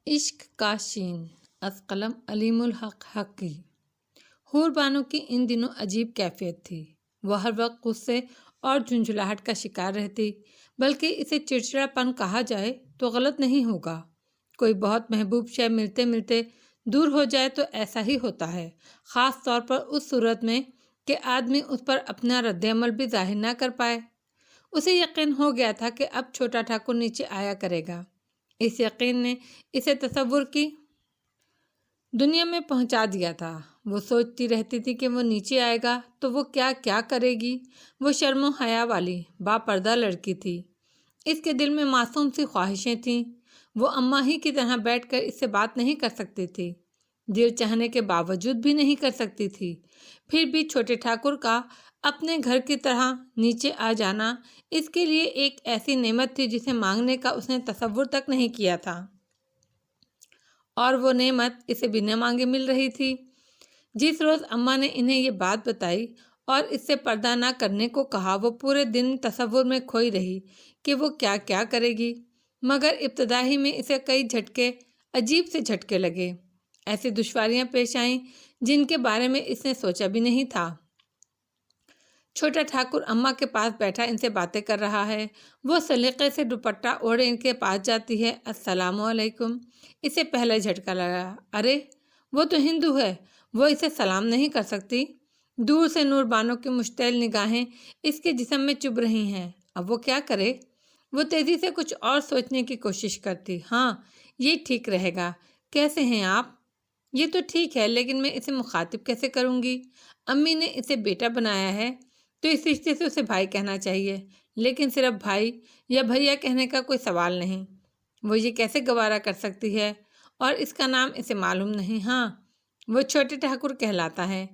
عشق کا شین از قلم علیم الحق حقی۔ حور بانو کی ان دنوں عجیب کیفیت تھی۔ وہ ہر وقت غصے اور جھنجھلاہٹ کا شکار رہتی، بلکہ اسے چڑچڑا پن کہا جائے تو غلط نہیں ہوگا۔ کوئی بہت محبوب شے ملتے ملتے دور ہو جائے تو ایسا ہی ہوتا ہے، خاص طور پر اس صورت میں کہ آدمی اس پر اپنا رد عمل بھی ظاہر نہ کر پائے۔ اسے یقین ہو گیا تھا کہ اب چھوٹا ٹھاکر نیچے آیا کرے گا۔ اس یقین نے اسے تصور کی دنیا میں پہنچا دیا تھا۔ وہ سوچتی رہتی تھی کہ وہ نیچے آئے گا تو وہ کیا کیا کرے گی۔ وہ شرم و حیا والی با پردہ لڑکی تھی۔ اس کے دل میں معصوم سی خواہشیں تھیں۔ وہ اماں ہی کی طرح بیٹھ کر اس سے بات نہیں کر سکتی تھی، دل چاہنے کے باوجود بھی نہیں کر سکتی تھی۔ پھر بھی چھوٹے ٹھاکر کا اپنے گھر کی طرح نیچے آ جانا اس کے لیے ایک ایسی نعمت تھی جسے مانگنے کا اس نے تصور تک نہیں کیا تھا، اور وہ نعمت اسے بنا مانگے مل رہی تھی۔ جس روز اماں نے انہیں یہ بات بتائی اور اس سے پردہ نہ کرنے کو کہا، وہ پورے دن تصور میں کھوئی رہی کہ وہ کیا کیا کرے گی، مگر ابتدا ہی میں اسے کئی عجیب سے جھٹکے لگے۔ ایسی دشواریاں پیش آئیں جن کے بارے میں اس نے سوچا بھی نہیں تھا۔ چھوٹا ٹھاکر اماں کے پاس بیٹھا ان سے باتیں کر رہا ہے۔ وہ سلیقے سے دوپٹہ اوڑھے ان کے پاس جاتی ہے۔ السلام علیکم۔ اسے پہلا جھٹکا لگا، ارے وہ تو ہندو ہے، وہ اسے سلام نہیں کر سکتی۔ دور سے نور بانو کی مشتعل نگاہیں اس کے جسم میں چبھ رہی ہیں۔ اب وہ کیا کرے؟ وہ تیزی سے کچھ اور سوچنے کی کوشش کرتی۔ ہاں، یہ ٹھیک رہے گا۔ کیسے ہیں آپ؟ یہ تو ٹھیک ہے، لیکن میں اسے مخاطب کیسے کروں گی؟ امی نے اسے بیٹا بنایا ہے تو اس رشتے سے اسے بھائی کہنا چاہیے، لیکن صرف بھائی یا بھیا کہنے کا کوئی سوال نہیں۔ وہ یہ کیسے گوارا کر سکتی ہے؟ اور اس کا نام اسے معلوم نہیں۔ ہاں، وہ چھوٹے ٹھاکر کہلاتا ہے۔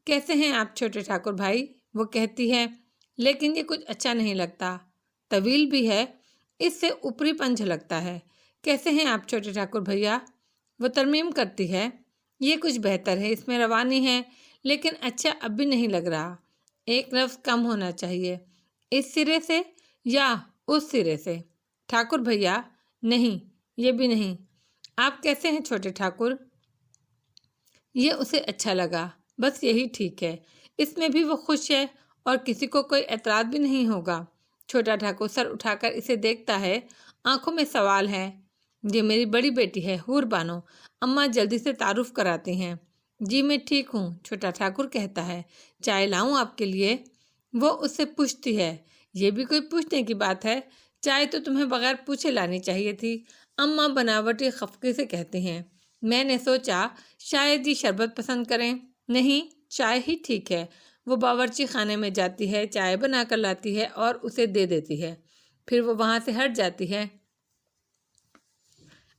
کیسے ہیں آپ چھوٹے ٹھاکر بھائی؟ وہ کہتی ہے، لیکن یہ کچھ اچھا نہیں لگتا، طویل بھی ہے، اس سے اوپری پن جھلکتا ہے۔ کیسے ہیں آپ چھوٹے ٹھاکر بھیا؟ وہ ترمیم کرتی ہے، یہ کچھ بہتر ہے، اس میں روانی ہے، لیکن اچھا اب بھی نہیں لگ رہا۔ ایک لفظ کم ہونا چاہیے، اس سرے سے یا اس سرے سے۔ ٹھاکر بھیا؟ نہیں، یہ بھی نہیں۔ آپ کیسے ہیں چھوٹے ٹھاکر؟ یہ اسے اچھا لگا، بس یہی ٹھیک ہے، اس میں بھی وہ خوش ہے اور کسی کو کوئی اعتراض بھی نہیں ہوگا۔ چھوٹا ٹھاکر سر اٹھا کر اسے دیکھتا ہے، آنکھوں میں سوال ہے۔ یہ میری بڑی بیٹی ہے، حور بانو، اماں جلدی سے تعارف کراتی ہیں۔ جی میں ٹھیک ہوں، چھوٹا ٹھاکر کہتا ہے۔ چائے لاؤں آپ کے لیے؟ وہ اس سے پوچھتی ہے۔ یہ بھی کوئی پوچھنے کی بات ہے؟ چائے تو تمہیں بغیر پوچھے لانی چاہیے تھی، اماں بناوٹی خفگی سے کہتی ہیں۔ میں نے سوچا شاید یہ شربت پسند کریں۔ نہیں، چائے ہی ٹھیک ہے۔ وہ باورچی خانے میں جاتی ہے، چائے بنا کر لاتی ہے اور اسے دے دیتی ہے، پھر وہ وہاں سے ہٹ جاتی ہے۔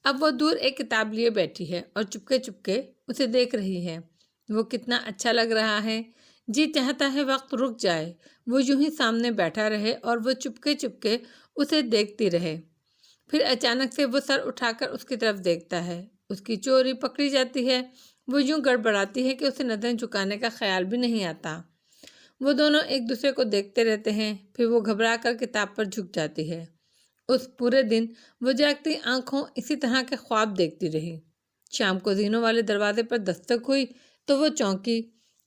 اب وہ دور ایک کتاب لیے بیٹھی ہے اور چپکے چپکے اسے دیکھ رہی ہے۔ وہ کتنا اچھا لگ رہا ہے، جی چاہتا ہے وقت رک جائے، وہ یوں ہی سامنے بیٹھا رہے اور وہ چپکے چپکے اسے دیکھتی رہے۔ پھر اچانک سے وہ سر اٹھا کر اس کی طرف دیکھتا ہے، اس کی چوری پکڑی جاتی ہے۔ وہ یوں گڑبڑاتی ہے کہ اسے نظریں جھکانے کا خیال بھی نہیں آتا۔ وہ دونوں ایک دوسرے کو دیکھتے رہتے ہیں، پھر وہ گھبرا کر کتاب پر جھک جاتی ہے۔ اس پورے دن وہ جاگتی آنکھوں اسی طرح کے خواب دیکھتی رہی۔ شام کو زینوں والے دروازے پر دستک ہوئی تو وہ چونکی۔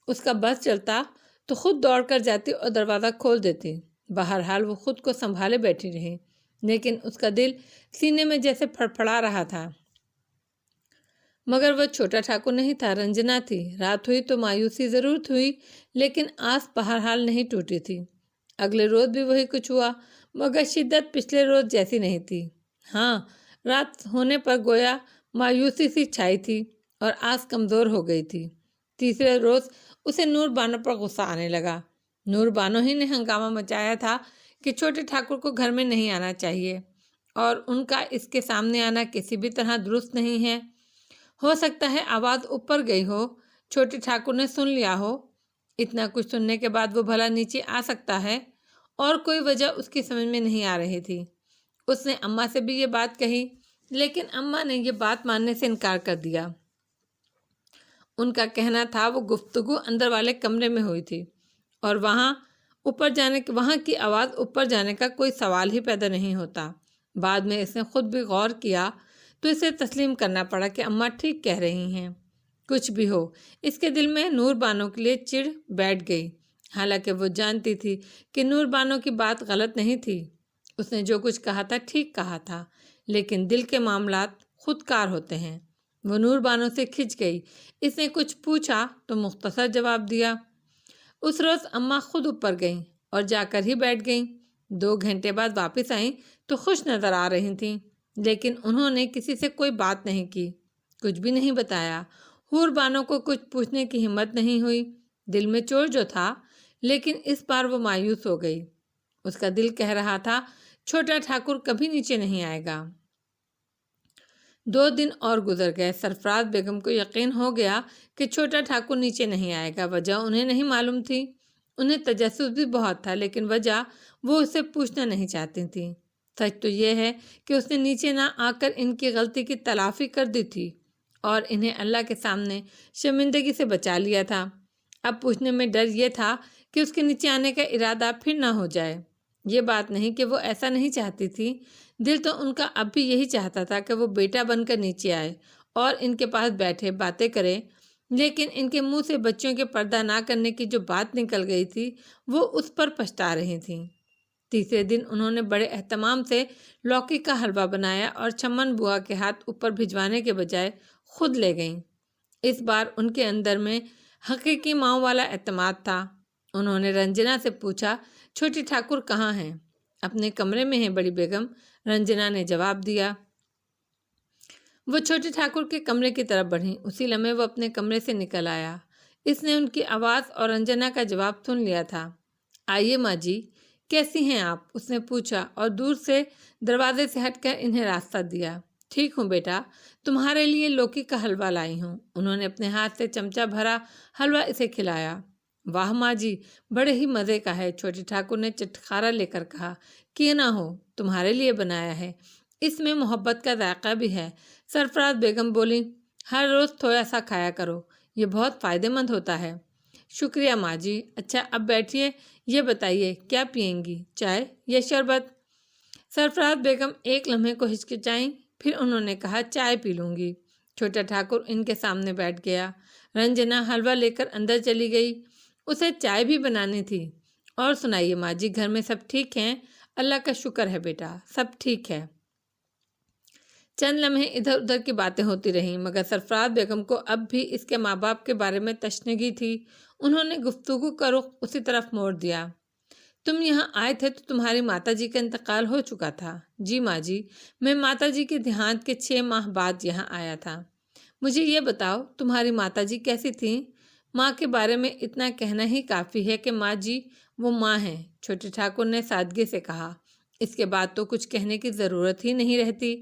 اس کا بس چلتا تو خود دوڑ کر جاتی اور دروازہ کھول دیتی۔ بہرحال وہ خود کو سنبھالے بیٹھی رہی، لیکن اس کا دل سینے میں جیسے پھڑپھڑا رہا تھا۔ مگر وہ چھوٹا ٹھاکر نہیں تھا، رنجنا تھی۔ رات ہوئی تو مایوسی ضرور ہوئی، لیکن آس بہرحال نہیں ٹوٹی تھی۔ اگلے روز بھی وہی کچھ ہوا، مگر شدت پچھلے روز جیسی نہیں تھی۔ ہاں، رات ہونے پر گویا مایوسی سی چھائی تھی اور آس کمزور ہو گئی تھی۔ تیسرے روز اسے نور بانو پر غصہ آنے لگا۔ نور بانو ہی نے ہنگامہ مچایا تھا کہ چھوٹے ٹھاکر کو گھر میں نہیں آنا چاہیے، اور ان کا اس کے سامنے آنا کسی بھی طرح درست نہیں ہے۔ ہو سکتا ہے آواز اوپر گئی ہو، چھوٹے ٹھاکر نے سن لیا ہو۔ اتنا کچھ سننے کے بعد وہ بھلا نیچے آ سکتا ہے؟ اور کوئی وجہ اس کی سمجھ میں نہیں آ رہی تھی۔ اس نے اماں سے بھی یہ بات کہی، لیکن اماں نے یہ بات ماننے سے انکار کر دیا۔ ان کا کہنا تھا وہ گفتگو اندر والے کمرے میں ہوئی تھی، اور وہاں کی آواز اوپر جانے کا کوئی سوال ہی پیدا نہیں ہوتا۔ بعد میں اس نے خود بھی غور کیا تو اسے تسلیم کرنا پڑا کہ اماں ٹھیک کہہ رہی ہیں۔ کچھ بھی ہو، اس کے دل میں نور بانو کے لیے چڑ بیٹھ گئی، حالانکہ وہ جانتی تھی کہ نور بانو کی بات غلط نہیں تھی، اس نے جو کچھ کہا تھا ٹھیک کہا تھا، لیکن دل کے معاملات خود کار ہوتے ہیں۔ وہ نور بانو سے کھنچ گئی، اس نے کچھ پوچھا تو مختصر جواب دیا۔ اس روز اماں خود اوپر گئیں اور جا کر ہی بیٹھ گئیں۔ 2 گھنٹے بعد واپس آئیں تو خوش نظر آ رہی تھیں، لیکن انہوں نے کسی سے کوئی بات نہیں کی، کچھ بھی نہیں بتایا۔ حور بانو کو کچھ پوچھنے کی ہمت نہیں ہوئی، دل میں چور جو تھا، لیکن اس بار وہ مایوس ہو گئی۔ اس کا دل کہہ رہا تھا چھوٹا ٹھاکر کبھی نیچے نہیں آئے گا۔ 2 دن اور گزر گئے۔ سرفراز بیگم کو یقین ہو گیا کہ چھوٹا ٹھاکر نیچے نہیں آئے گا۔ وجہ انہیں نہیں معلوم تھی، انہیں تجسس بھی بہت تھا، لیکن وجہ وہ اسے پوچھنا نہیں چاہتی تھیں۔ سچ تو یہ ہے کہ اس نے نیچے نہ آ کر ان کی غلطی کی تلافی کر دی تھی اور انہیں اللہ کے سامنے شرمندگی سے بچا لیا تھا۔ اب پوچھنے میں ڈر یہ تھا کہ اس کے نیچے آنے کا ارادہ پھر نہ ہو جائے۔ یہ بات نہیں کہ وہ ایسا نہیں چاہتی تھی، دل تو ان کا اب بھی یہی چاہتا تھا کہ وہ بیٹا بن کر نیچے آئے اور ان کے پاس بیٹھے باتیں کرے، لیکن ان کے منہ سے بچوں کے پردہ نہ کرنے کی جو بات نکل گئی تھی وہ اس پر پچھتا رہی تھیں۔ تیسرے دن انہوں نے بڑے اہتمام سے لوکی کا حلوہ بنایا اور چمن بوا کے ہاتھ اوپر بھجوانے کے بجائے خود لے گئیں۔ اس بار ان کے اندر میں حقیقی ماؤں والا اعتماد تھا۔ انہوں نے رنجنا سے پوچھا چھوٹی ٹھاکر کہاں ہیں؟ اپنے کمرے میں ہیں بڑی بیگم، رنجنا نے جواب دیا۔ وہ چھوٹی ٹھاکر کے کمرے کی طرف بڑھیں، اسی لمحے وہ اپنے کمرے سے نکل آیا۔ اس نے ان کی آواز اور رنجنا کا جواب سن لیا تھا۔ آئیے ماں جی، کیسی ہیں آپ؟ اس نے پوچھا اور دور سے دروازے سے ہٹ کر انہیں راستہ دیا۔ ٹھیک ہوں بیٹا، تمہارے لیے لوکی کا حلوہ لائی ہوں۔ انہوں نے اپنے ہاتھ سے چمچہ بھرا حلوہ اسے کھلایا۔ واہ ماں جی، بڑے ہی مزے کا ہے، چھوٹی ٹھاکر نے چٹخارا لے کر کہا۔ کیوں نہ ہو، تمہارے لیے بنایا ہے، اس میں محبت کا ذائقہ بھی ہے۔ سرفراز بیگم بولی، ہر روز تھوڑا سا کھایا کرو، یہ بہت فائدہ مند ہوتا ہے۔ شکریہ ماں جی۔ اچھا اب بیٹھیے، یہ بتائیے کیا پئیں گی، چائے یا شربت؟ سرفراز بیگم ایک لمحے کو ہچکچائیں، پھر انہوں نے کہا چائے پی لوں گی۔ چھوٹا ٹھاکر ان کے سامنے بیٹھ گیا۔ رنجنا حلوہ لے کر اندر چلی گئی، اسے چائے بھی بنانی تھی۔ اور سنائیے ماں جی، گھر میں سب ٹھیک ہیں؟ اللہ کا شکر ہے بیٹا، سب ٹھیک ہے۔ چند لمحے ادھر ادھر کی باتیں ہوتی رہیں، مگر سرفراز بیگم کو اب بھی اس کے ماں باپ کے بارے میں تشنگی تھی۔ انہوں نے گفتگو کا رخ اسی طرف موڑ دیا۔ تم یہاں آئے تھے تو تمہاری ماتا جی کا انتقال ہو چکا تھا؟ جی ماں جی، میں ماتا جی کے دیہانت کے 6 ماہ بعد یہاں آیا تھا۔ مجھے یہ بتاؤ تمہاری ماتا جی کیسی تھیں؟ ماں کے بارے میں اتنا کہنا ہی کافی ہے کہ ماں جی وہ ماں ہیں، چھوٹے ٹھاکر نے سادگی سے کہا۔ اس کے بعد تو کچھ کہنے کی ضرورت ہی نہیں رہتی۔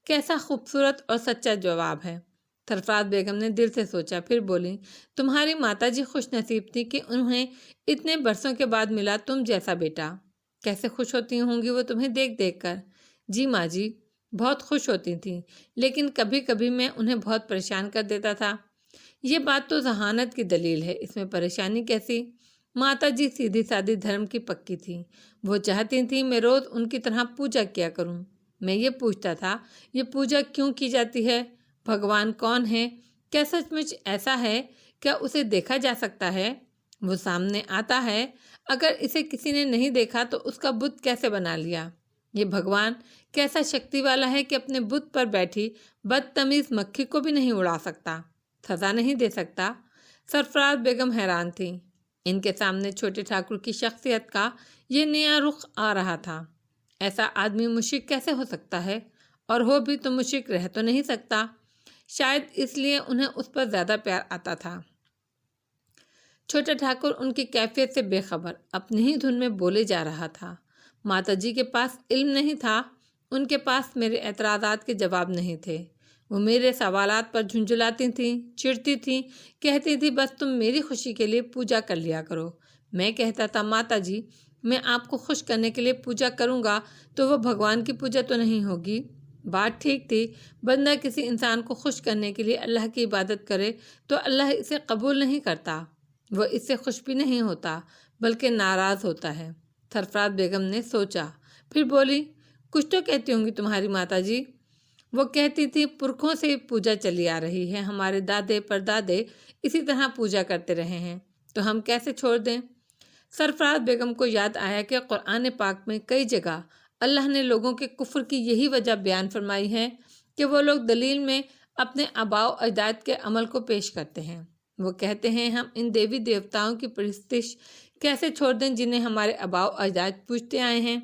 کیسا خوبصورت اور سچا جواب ہے، سرفراز بیگم نے دل سے سوچا، پھر بولی، تمہاری ماتا جی خوش نصیب تھی کہ انہیں اتنے برسوں کے بعد ملا تم جیسا بیٹا۔ کیسے خوش ہوتی ہوں گی وہ تمہیں دیکھ دیکھ کر؟ جی ماں جی، بہت خوش ہوتی تھیں، لیکن کبھی کبھی میں انہیں بہت پریشان کر دیتا تھا۔ یہ بات تو ذہانت کی دلیل ہے، اس میں پریشانی کیسی؟ ماتا جی سیدھی سادی دھرم کی پکی تھیں، وہ چاہتی تھیں میں روز ان کی طرح پوجا کیا کروں۔ میں یہ پوچھتا تھا، یہ پوجا کیوں کی جاتی ہے؟ بھگوان کون ہے؟ کیا سچ مچ ایسا ہے؟ کیا اسے دیکھا جا سکتا ہے؟ وہ سامنے آتا ہے، اگر اسے کسی نے نہیں دیکھا تو اس کا بت کیسے بنا لیا؟ یہ بھگوان کیسا شکتی والا ہے کہ اپنے بت پر بیٹھی بدتمیز مکھی کو بھی نہیں اڑا سکتا، سزا نہیں دے سکتا؟ سرفراز بیگم حیران تھی، ان کے سامنے چھوٹے ٹھاکر کی شخصیت کا یہ نیا رخ آ رہا تھا۔ ایسا آدمی مشرک کیسے ہو سکتا ہے؟ اور ہو بھی تو مشرک رہ تو نہیں سکتا، شاید اس لیے انہیں اس پر زیادہ پیار آتا تھا۔ چھوٹا ٹھاکر ان کی کیفیت سے بے خبر اپنی ہی دھن میں بولے جا رہا تھا۔ ماتا جی کے پاس علم نہیں تھا، ان کے پاس میرے اعتراضات کے جواب نہیں تھے، وہ میرے سوالات پر جھنجھلاتی تھیں، چڑھتی تھیں، کہتی تھی بس تم میری خوشی کے لیے پوجا کر لیا کرو۔ میں کہتا تھا ماتا جی، میں آپ کو خوش کرنے کے لیے پوجا کروں گا تو وہ بھگوان کی پوجا تو نہیں ہوگی۔ بات ٹھیک تھی، بندہ کسی انسان کو خوش کرنے کے لیے اللہ کی عبادت کرے تو اللہ اسے قبول نہیں کرتا، وہ اس سے خوش بھی نہیں ہوتا بلکہ ناراض ہوتا ہے۔ سرفراز بیگم نے سوچا، پھر بولی، کچھ تو کہتی ہوں گی تمہاری ماتا جی؟ وہ کہتی تھی پرکھوں سے پوجا چلی آ رہی ہے، ہمارے دادے پردادے اسی طرح پوجا کرتے رہے ہیں، تو ہم کیسے چھوڑ دیں؟ سرفراز بیگم کو یاد آیا کہ قرآن پاک میں کئی جگہ اللہ نے لوگوں کے کفر کی یہی وجہ بیان فرمائی ہے کہ وہ لوگ دلیل میں اپنے آباء و اجداد کے عمل کو پیش کرتے ہیں۔ وہ کہتے ہیں ہم ان دیوی دیوتاؤں کی پرستش کیسے چھوڑ دیں جنہیں ہمارے آباء و اجداد پوجتے آئے ہیں؟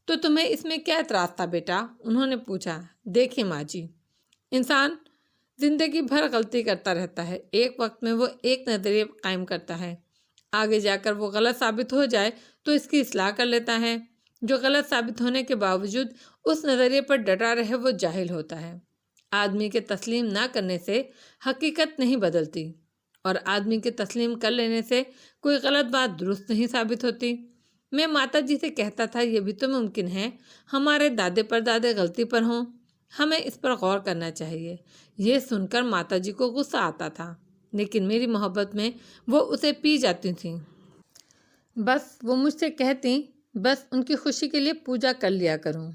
تو تمہیں اس میں کیا اعتراض تھا بیٹا؟ انہوں نے پوچھا۔ دیکھیں ماں جی، انسان زندگی بھر غلطی کرتا رہتا ہے، ایک وقت میں وہ ایک نظریہ قائم کرتا ہے، آگے جا کر وہ غلط ثابت ہو جائے تو اس کی اصلاح کر لیتا ہے، جو غلط ثابت ہونے کے باوجود اس نظریے پر ڈٹا رہے وہ جاہل ہوتا ہے۔ آدمی کے تسلیم نہ کرنے سے حقیقت نہیں بدلتی، اور آدمی کے تسلیم کر لینے سے کوئی غلط بات درست نہیں ثابت ہوتی۔ میں ماتا جی سے کہتا تھا یہ بھی تو ممکن ہے ہمارے دادے پردادے غلطی پر ہوں، ہمیں اس پر غور کرنا چاہیے۔ یہ سن کر ماتا جی کو غصہ آتا تھا، لیکن میری محبت میں وہ اسے پی جاتی تھیں۔ بس وہ مجھ سے کہتی بس ان کی خوشی کے لیے پوجا کر لیا کروں۔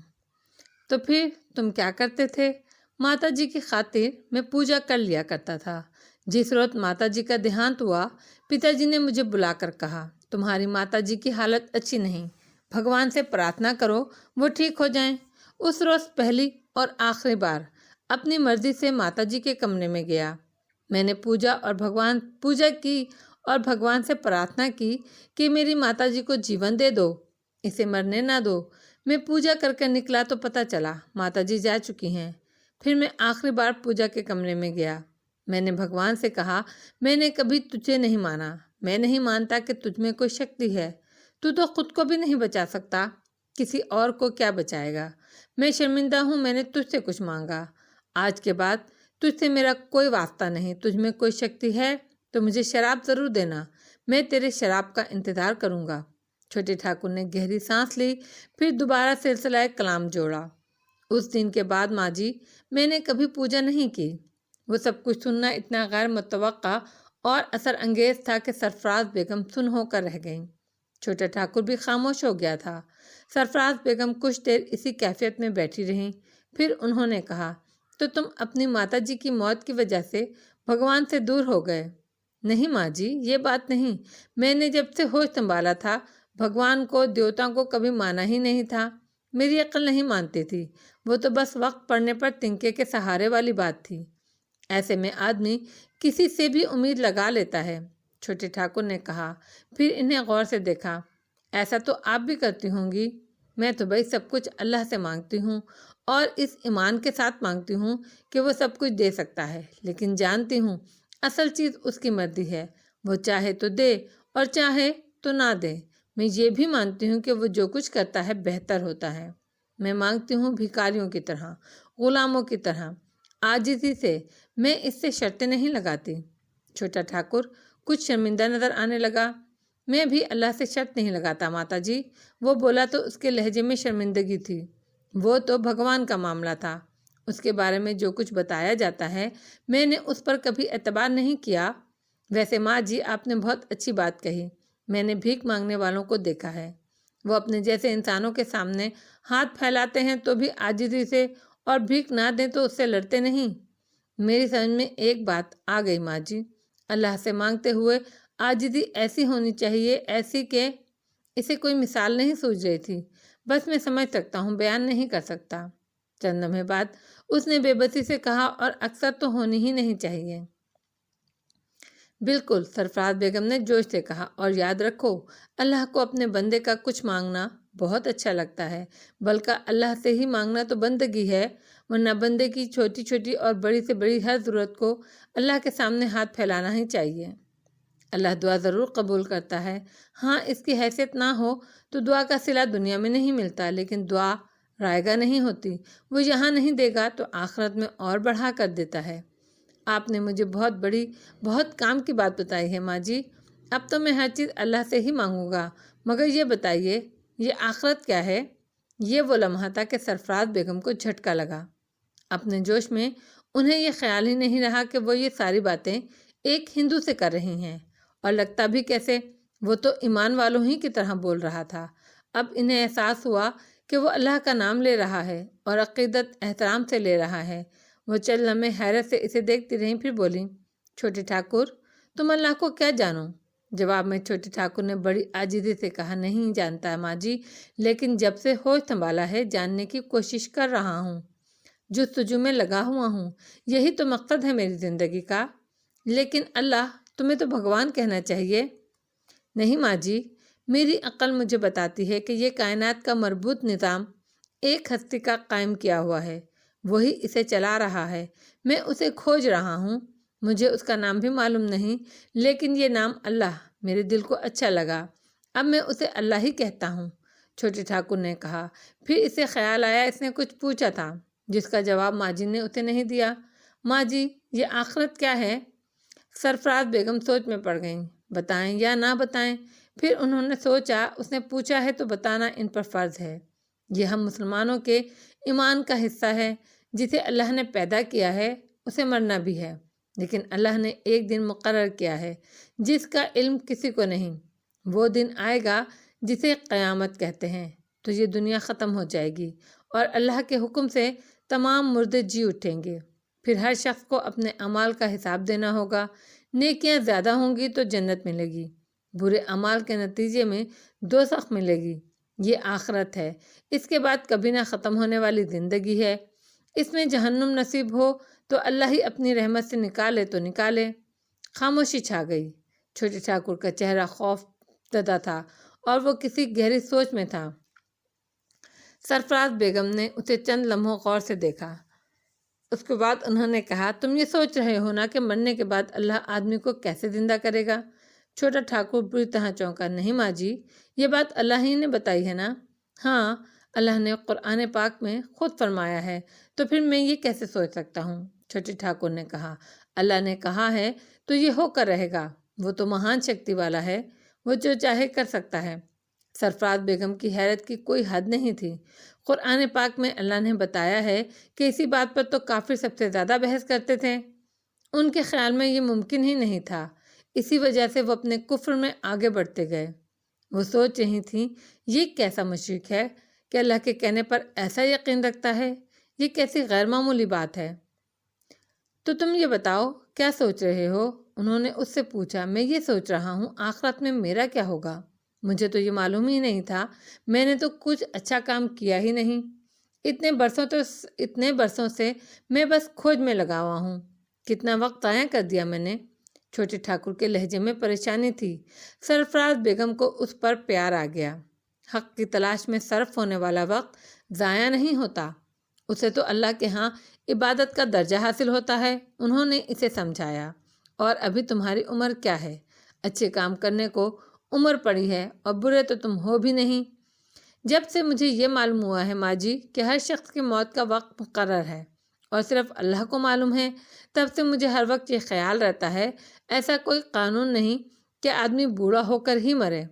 تو پھر تم کیا کرتے تھے؟ ماتا جی کی خاطر میں پوجا کر لیا کرتا تھا۔ جس روز ماتا جی کا دیہانت ہوا، پتا جی نے مجھے بلا کر کہا تمہاری ماتا جی کی حالت اچھی نہیں، بھگوان سے پرارتھنا کرو وہ ٹھیک ہو جائیں۔ اس روز پہلی اور آخری بار اپنی مرضی سے ماتا جی کے کمرے میں گیا۔ میں نے پوجا کی اور بھگوان سے پرارتھنا کی کہ میری ماتا جی کو جیون دے دو، اسے مرنے نہ دو۔ میں پوجا کر کے نکلا تو پتہ چلا ماتا جی جا چکی ہیں۔ پھر میں آخری بار پوجا کے کمرے میں گیا۔ میں نے بھگوان سے کہا میں نے کبھی تجھے نہیں مانا، میں نہیں مانتا کہ تجھ میں کوئی شکتی ہے، تو خود کو بھی نہیں بچا سکتا، کسی اور کو کیا بچائے گا؟ میں شرمندہ ہوں میں نے تجھ سے کچھ مانگا، آج کے بعد تجھ سے میرا کوئی واسطہ نہیں۔ تجھ میں کوئی شکتی ہے تو مجھے شراب ضرور دینا، میں تیرے شراب کا انتظار کروں گا۔ چھوٹے ٹھاکر نے گہری سانس لی، پھر دوبارہ سلسلہ کلام جوڑا۔ اس دن کے بعد ماں جی میں نے کبھی پوجا نہیں کی۔ وہ سب کچھ سننا اتنا غیر متوقع اور اثر انگیز تھا کہ سرفراز بیگم سن ہو کر رہ گئیں۔ چھوٹا ٹھاکر بھی خاموش ہو گیا تھا۔ سرفراز بیگم کچھ دیر اسی کیفیت میں بیٹھی رہیں، پھر انہوں نے کہا تو تم اپنی ماتا جی کی موت کی وجہ سے بھگوان سے دور ہو گئے؟ نہیں ماں جی، یہ بات نہیں، میں نے جب سے ہوش سنبھالا تھا بھگوان کو دیوتاؤں کو کبھی مانا ہی نہیں تھا، میری عقل نہیں مانتی تھی، وہ تو بس وقت پڑنے پر تنکے کے سہارے والی بات تھی۔ ایسے میں آدمی کسی سے بھی امید لگا لیتا ہے۔ چھوٹے ٹھاکر نے کہا، پھر انہیں غور سے دیکھا، ایسا تو آپ بھی کرتی ہوں گی؟ میں تو بھائی سب کچھ اللہ سے مانگتی ہوں اور اس ایمان کے ساتھ مانگتی ہوں کہ وہ سب کچھ دے سکتا ہے، لیکن جانتی ہوں اصل چیز اس کی مرضی ہے، وہ چاہے تو دے اور چاہے تو نہ دے۔ میں یہ بھی مانتی ہوں کہ وہ جو کچھ کرتا ہے بہتر ہوتا ہے۔ میں مانگتی ہوں بھکاریوں کی طرح، غلاموں کی طرح، عاجزی سے، میں اس سے شرطیں نہیں لگاتی۔ چھوٹا ٹھاکر کچھ شرمندہ نظر آنے لگا۔ میں بھی اللہ سے شرط نہیں لگاتا ماتا جی، وہ بولا تو اس کے لہجے میں شرمندگی تھی۔ وہ تو بھگوان کا معاملہ تھا، اس کے بارے میں جو کچھ بتایا جاتا ہے میں نے اس پر کبھی اعتبار نہیں کیا۔ ویسے ماں جی آپ نے بہت اچھی بات کہی، میں نے بھیک مانگنے والوں کو دیکھا ہے، وہ اپنے جیسے انسانوں کے سامنے ہاتھ پھیلاتے ہیں تو بھی عاجزی سے، اور بھیک نہ دیں تو اس سے لڑتے نہیں۔ میری سمجھ میں ایک بات آ گئی ماں جی، اللہ سے مانگتے ہوئے عاجزی ایسی ہونی چاہیے، ایسی کہ اسے کوئی مثال نہیں سوچ رہی تھی، بس میں سمجھ سکتا ہوں، بیان نہیں کر سکتا۔ چند لمحے بعد اس نے بے بسی سے کہا، اور اکثر تو ہونی ہی نہیں چاہیے۔ بالکل، سرفراز بیگم نے جوش سے کہا، اور یاد رکھو اللہ کو اپنے بندے کا کچھ مانگنا بہت اچھا لگتا ہے، بلکہ اللہ سے ہی مانگنا تو بندگی ہے، ورنہ بندے کی چھوٹی چھوٹی اور بڑی سے بڑی ہر ضرورت کو اللہ کے سامنے ہاتھ پھیلانا ہی چاہیے۔ اللہ دعا ضرور قبول کرتا ہے، ہاں اس کی حیثیت نہ ہو تو دعا کا صلہ دنیا میں نہیں ملتا، لیکن دعا رائگاں نہیں ہوتی، وہ یہاں نہیں دے گا تو آخرت میں اور بڑھا کر دیتا ہے۔ آپ نے مجھے بہت کام کی بات بتائی ہے ماں جی، اب تو میں ہر چیز اللہ سے ہی مانگوں گا، مگر یہ بتائیے یہ آخرت کیا ہے؟ یہ وہ لمحہ تھا کہ سرفراز بیگم کو جھٹکا لگا۔ اپنے جوش میں انہیں یہ خیال ہی نہیں رہا کہ وہ یہ ساری باتیں ایک ہندو سے کر رہی ہیں، اور لگتا بھی کیسے، وہ تو ایمان والوں ہی کی طرح بول رہا تھا۔ اب انہیں احساس ہوا کہ وہ اللہ کا نام لے رہا ہے، اور عقیدت احترام سے لے رہا ہے۔ وہ چند لمحے حیرت سے اسے دیکھتی رہیں، پھر بولی، چھوٹے ٹھاکر، تم اللہ کو کیا جانو؟ جواب میں چھوٹے ٹھاکر نے بڑی عاجزی سے کہا، نہیں جانتا ماں جی، لیکن جب سے ہوش سنبھالا ہے جاننے کی کوشش کر رہا ہوں، جستجو میں لگا ہوا ہوں، یہی تو مقصد ہے میری زندگی کا۔ لیکن اللہ، تمہیں تو بھگوان کہنا چاہیے۔ نہیں ماں جی، میری عقل مجھے بتاتی ہے کہ یہ کائنات کا مربوط نظام ایک ہستی کا قائم کیا ہوا ہے، وہی اسے چلا رہا ہے، میں اسے کھوج رہا ہوں، مجھے اس کا نام بھی معلوم نہیں، لیکن یہ نام اللہ میرے دل کو اچھا لگا، اب میں اسے اللہ ہی کہتا ہوں۔ چھوٹے ٹھاکر نے کہا۔ پھر اسے خیال آیا اس نے کچھ پوچھا تھا جس کا جواب ماں جی نے اسے نہیں دیا۔ ماں جی، یہ آخرت کیا ہے؟ سرفراز بیگم سوچ میں پڑ گئیں، بتائیں یا نہ بتائیں؟ پھر انہوں نے سوچا، اس نے پوچھا ہے تو بتانا ان پر فرض ہے، یہ ہم مسلمانوں کے ایمان کا حصہ ہے، جسے اللہ نے پیدا کیا ہے اسے مرنا بھی ہے، لیکن اللہ نے ایک دن مقرر کیا ہے جس کا علم کسی کو نہیں، وہ دن آئے گا جسے قیامت کہتے ہیں، تو یہ دنیا ختم ہو جائے گی اور اللہ کے حکم سے تمام مردے جی اٹھیں گے، پھر ہر شخص کو اپنے اعمال کا حساب دینا ہوگا، نیکیاں زیادہ ہوں گی تو جنت ملے گی، برے اعمال کے نتیجے میں دوزخ ملے گی، یہ آخرت ہے، اس کے بعد کبھی نہ ختم ہونے والی زندگی ہے، اس میں جہنم نصیب ہو تو اللہ ہی اپنی رحمت سے نکالے تو نکالے۔ خاموشی چھا گئی، چھوٹے ٹھاکر کا چہرہ خوف زدہ تھا اور وہ کسی گہری سوچ میں تھا۔ سرفراز بیگم نے اسے چند لمحوں غور سے دیکھا، اس کے بعد انہوں نے کہا، تم یہ سوچ رہے ہو نا کہ مرنے کے بعد اللہ آدمی کو کیسے زندہ کرے گا؟ چھوٹا ٹھاکر بری طرح چونکا، نہیں ماں جی، یہ بات اللہ ہی نے بتائی ہے نا؟ ہاں، اللہ نے قرآن پاک میں خود فرمایا ہے، تو پھر میں یہ کیسے سوچ سکتا ہوں؟ چھوٹے ٹھاکر نے کہا، اللہ نے کہا ہے تو یہ ہو کر رہے گا، وہ تو مہان شکتی والا ہے، وہ جو چاہے کر سکتا ہے۔ سرفراز بیگم کی حیرت کی کوئی حد نہیں تھی، قرآن پاک میں اللہ نے بتایا ہے کہ اسی بات پر تو کافر سب سے زیادہ بحث کرتے تھے، ان کے خیال میں یہ ممکن ہی نہیں تھا، اسی وجہ سے وہ اپنے کفر میں آگے بڑھتے گئے۔ وہ سوچ رہی تھیں، یہ کیسا مشرک ہے کہ اللہ کے کہنے پر ایسا یقین رکھتا ہے، یہ کیسی غیر معمولی بات ہے۔ تو تم یہ بتاؤ کیا سوچ رہے ہو؟ انہوں نے اس سے پوچھا۔ میں یہ سوچ رہا ہوں آخرت میں میرا کیا ہوگا، مجھے تو یہ معلوم ہی نہیں تھا، میں نے تو کچھ اچھا کام کیا ہی نہیں، اتنے برسوں سے میں بس کھوج میں لگا ہوا ہوں، کتنا وقت ضائع کر دیا میں نے۔ چھوٹے ٹھاکر کے لہجے میں پریشانی تھی، سرفراز بیگم کو اس پر پیار آ گیا، حق کی تلاش میں صرف ہونے والا وقت ضائع نہیں ہوتا، اسے تو اللہ کے ہاں عبادت کا درجہ حاصل ہوتا ہے، انہوں نے اسے سمجھایا۔ اور ابھی تمہاری عمر کیا ہے، اچھے کام کرنے کو عمر پڑی ہے اور برے تو تم ہو بھی نہیں۔ جب سے مجھے یہ معلوم ہوا ہے ماں جی کہ ہر شخص کی موت کا وقت مقرر ہے اور صرف اللہ کو معلوم ہے، تب سے مجھے ہر وقت یہ خیال رہتا ہے ایسا کوئی قانون نہیں کہ آدمی بوڑھا ہو کر ہی مرے،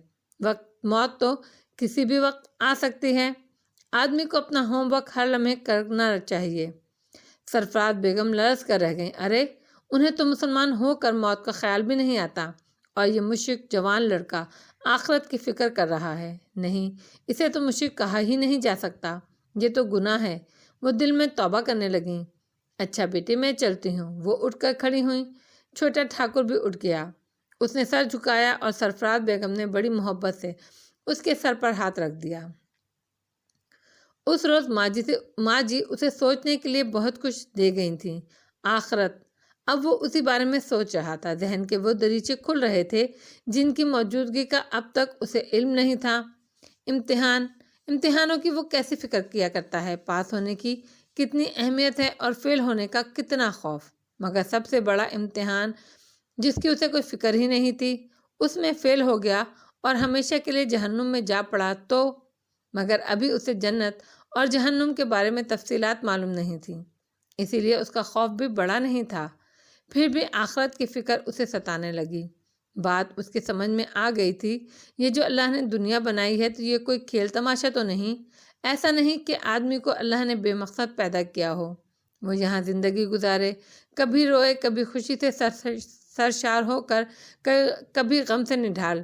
موت تو کسی بھی وقت آ سکتی ہے، آدمی کو اپنا ہوم ورک ہر لمحے کرنا چاہیے۔ سرفراز بیگم لرز کر رہ گئیں، ارے انہیں تو مسلمان ہو کر موت کا خیال بھی نہیں آتا، اور یہ مشرک جوان لڑکا آخرت کی فکر کر رہا ہے، نہیں، اسے تو مشرک کہا ہی نہیں جا سکتا، یہ تو گناہ ہے۔ وہ دل میں توبہ کرنے لگیں۔ اچھا بیٹی میں چلتی ہوں، وہ اٹھ کر کھڑی ہوئیں۔ چھوٹا ٹھاکر بھی اٹھ گیا، اس نے سر جھکایا اور سرفراز بیگم نے بڑی محبت سے اس کے سر پر ہاتھ رکھ دیا۔ اس روز ماں جی اسے سوچنے کے لیے بہت کچھ دے گئی تھیں، آخرت، اب وہ اسی بارے میں سوچ رہا تھا، ذہن کے وہ دریچے کھل رہے تھے جن کی موجودگی کا اب تک اسے علم نہیں تھا۔ امتحانوں کی وہ کیسی فکر کیا کرتا ہے، پاس ہونے کی کتنی اہمیت ہے اور فیل ہونے کا کتنا خوف، مگر سب سے بڑا امتحان جس کی اسے کوئی فکر ہی نہیں تھی، اس میں فیل ہو گیا اور ہمیشہ کے لیے جہنم میں جا پڑا تو، مگر ابھی اسے جنت اور جہنم کے بارے میں تفصیلات معلوم نہیں تھیں، اسی لیے اس کا خوف بھی بڑا نہیں تھا، پھر بھی آخرت کی فکر اسے ستانے لگی۔ بات اس کے سمجھ میں آ گئی تھی، یہ جو اللہ نے دنیا بنائی ہے تو یہ کوئی کھیل تماشا تو نہیں، ایسا نہیں کہ آدمی کو اللہ نے بے مقصد پیدا کیا ہو، وہ یہاں زندگی گزارے، کبھی روئے، کبھی خوشی سے سرشار ہو کر، کبھی غم سے نڈھال،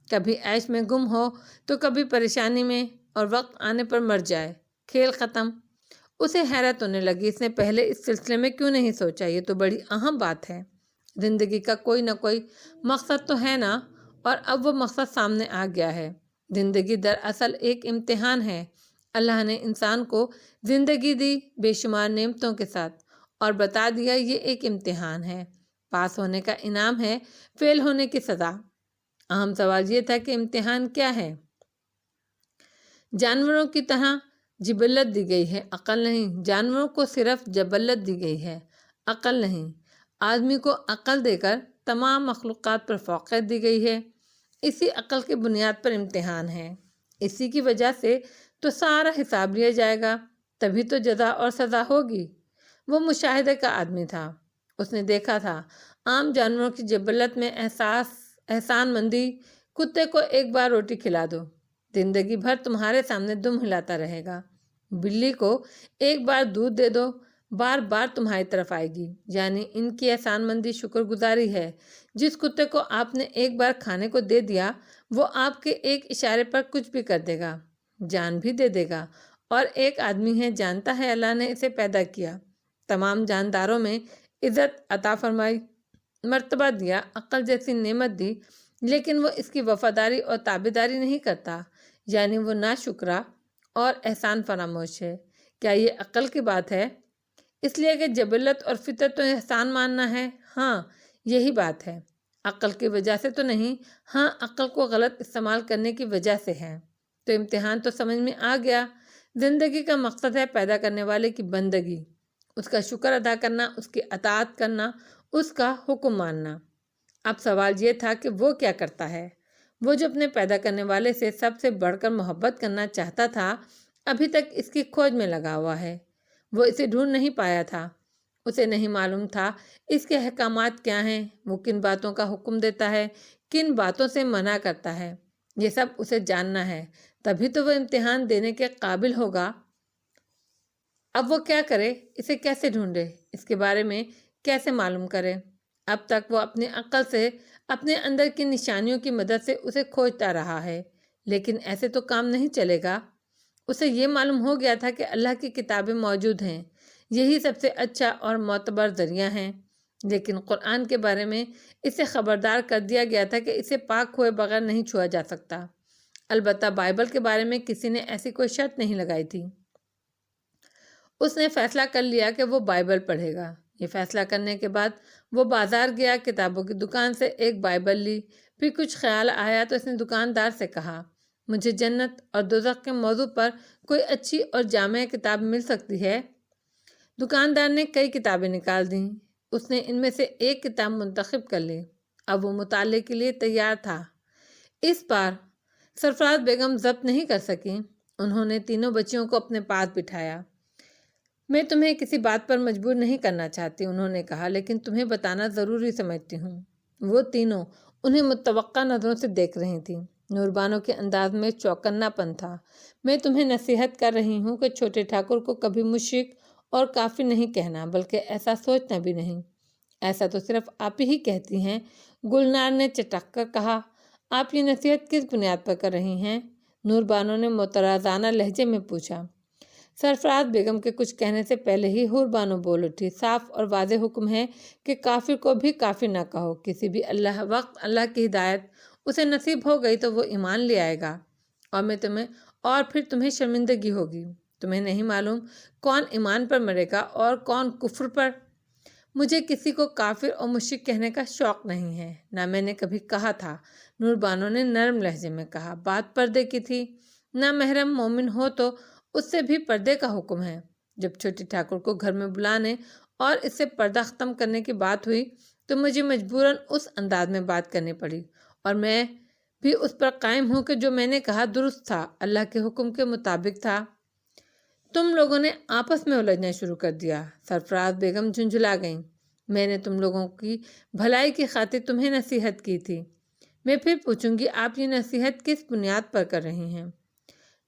کبھی عیش میں گم ہو تو کبھی پریشانی میں، اور وقت آنے پر مر جائے، کھیل ختم، اسے حیرت ہونے لگی، اس نے پہلے اس سلسلے میں کیوں نہیں سوچا، یہ تو بڑی اہم بات ہے۔ زندگی کا کوئی نہ کوئی مقصد تو ہے نا، اور اب وہ مقصد سامنے آ گیا ہے۔ زندگی دراصل ایک امتحان ہے۔ اللہ نے انسان کو زندگی دی بے شمار نعمتوں کے ساتھ، اور بتا دیا یہ ایک امتحان ہے، پاس ہونے کا انعام ہے، فیل ہونے کی سزا۔ اہم سوال یہ تھا کہ امتحان کیا ہے؟ جانوروں کی طرح جبلت دی گئی ہے، عقل نہیں۔ جانوروں کو صرف جبلت دی گئی ہے، عقل نہیں۔ آدمی کو عقل دے کر تمام مخلوقات پر فوقیت دی گئی ہے۔ اسی عقل کی بنیاد پر امتحان ہے، اسی کی وجہ سے تو سارا حساب لیا جائے گا، تبھی تو جزا اور سزا ہوگی۔ وہ مشاہدے کا آدمی تھا، اس نے دیکھا تھا عام جانوروں کی جبلت میں احسان مندی۔ کتے کو ایک بار روٹی کھلا دو، زندگی بھر تمہارے سامنے دم ہلاتا رہے گا۔ بلی کو ایک بار دودھ دے دو، بار بار تمہاری طرف آئے گی۔ یعنی ان کی احسان مندی شکر گزاری ہے۔ جس کتے کو آپ نے ایک بار کھانے کو دے دیا، وہ آپ کے ایک اشارے پر کچھ بھی کر دے گا، جان بھی دے دے گا۔ اور ایک آدمی ہے، جانتا ہے اللہ نے اسے پیدا کیا، تمام جانداروں میں عزت عطا فرمائی، مرتبہ دیا، عقل جیسی نعمت دی، لیکن وہ اس کی وفاداری اور تابعداری نہیں کرتا، یعنی وہ ناشکرا اور احسان فراموش ہے۔ کیا یہ عقل کی بات ہے؟ اس لیے کہ جبلت اور فطرت تو احسان ماننا ہے۔ ہاں، یہی بات ہے، عقل کی وجہ سے تو نہیں، ہاں عقل کو غلط استعمال کرنے کی وجہ سے ہے۔ تو امتحان تو سمجھ میں آ گیا۔ زندگی کا مقصد ہے پیدا کرنے والے کی بندگی، اس کا شکر ادا کرنا، اس کی اطاعت کرنا، اس کا حکم ماننا۔ اب سوال یہ تھا کہ وہ کیا کرتا ہے؟ وہ جو اپنے پیدا کرنے والے سے سب سے بڑھ کر محبت کرنا چاہتا تھا، ابھی تک اس کی کھوج میں لگا ہوا ہے۔ وہ اسے ڈھونڈ نہیں پایا تھا، اسے نہیں معلوم تھا اس کے احکامات کیا ہیں، وہ کن باتوں کا حکم دیتا ہے، کن باتوں سے منع کرتا ہے، یہ سب اسے جاننا ہے، تبھی تو وہ امتحان دینے کے قابل ہوگا۔ اب وہ کیا کرے؟ اسے کیسے ڈھونڈے؟ اس کے بارے میں کیسے معلوم کرے؟ اب تک وہ اپنی عقل سے، اپنے اندر کی نشانیوں کی مدد سے اسے کھوجتا رہا ہے، لیکن ایسے تو کام نہیں چلے گا۔ اسے یہ معلوم ہو گیا تھا کہ اللہ کی کتابیں موجود ہیں، یہی سب سے اچھا اور معتبر ذریعہ ہیں، لیکن قرآن کے بارے میں اسے خبردار کر دیا گیا تھا کہ اسے پاک ہوئے بغیر نہیں چھوا جا سکتا۔ البتہ بائبل کے بارے میں کسی نے ایسی کوئی شرط نہیں لگائی تھی۔ اس نے فیصلہ کر لیا کہ وہ بائبل پڑھے گا۔ یہ فیصلہ کرنے کے بعد وہ بازار گیا، کتابوں کی دکان سے ایک بائبل لی، پھر کچھ خیال آیا تو اس نے دکاندار سے کہا، مجھے جنت اور دوزخ کے موضوع پر کوئی اچھی اور جامع کتاب مل سکتی ہے؟ دکاندار نے کئی کتابیں نکال دیں، اس نے ان میں سے ایک کتاب منتخب کر لی۔ اب وہ مطالعے کے لیے تیار تھا۔ اس بار سرفراز بیگم ضبط نہیں کر سکیں، انہوں نے تینوں بچیوں کو اپنے پاس بٹھایا۔ میں تمہیں کسی بات پر مجبور نہیں کرنا چاہتی، انہوں نے کہا، لیکن تمہیں بتانا ضروری سمجھتی ہوں۔ وہ تینوں انہیں متوقع نظروں سے دیکھ رہی تھیں۔ نور بانو کے انداز میں چوکنا پن تھا۔ میں تمہیں نصیحت کر رہی ہوں کہ چھوٹے ٹھاکر کو کبھی مشرک اور کافر نہیں کہنا، بلکہ ایسا سوچنا بھی نہیں۔ ایسا تو صرف آپ ہی کہتی ہیں، گلنار نے چٹک کر کہا۔ آپ یہ نصیحت کس بنیاد پر کر رہی ہیں؟ نور بانو نے معترضانہ لہجے میں پوچھا۔ سرفراز بیگم کے کچھ کہنے سے پہلے ہی حور بانو بول اٹھی، صاف اور واضح حکم ہے کہ کافر کو بھی کافر نہ کہو۔ کسی بھی وقت اللہ کی ہدایت اسے نصیب ہو گئی تو وہ ایمان لے آئے گا، اور پھر تمہیں شرمندگی ہوگی۔ تمہیں نہیں معلوم کون ایمان پر مرے گا اور کون کفر پر؟ مجھے کسی کو کافر اور مشرک کہنے کا شوق نہیں ہے، نہ میں نے کبھی کہا تھا، نور بانو نے نرم لہجے میں کہا۔ بات پردے کی تھی، نہ محرم مومن ہو تو اس سے بھی پردے کا حکم ہے۔ جب چھوٹی ٹھاکر کو گھر میں بلانے اور اس سے پردہ ختم کرنے کی بات ہوئی تو مجھے مجبوراً اس انداز میں بات کرنی پڑی، اور میں بھی اس پر قائم ہوں کہ جو میں نے کہا درست تھا، اللہ کے حکم کے مطابق تھا۔ تم لوگوں نے آپس میں الجھنا شروع کر دیا۔ سرفراز بیگم جھنجھلا گئیں۔ میں نے تم لوگوں کی بھلائی کی خاطر تمہیں نصیحت کی تھی، میں پھر پوچھوں گی، آپ یہ نصیحت کس بنیاد پر کر رہی ہیں؟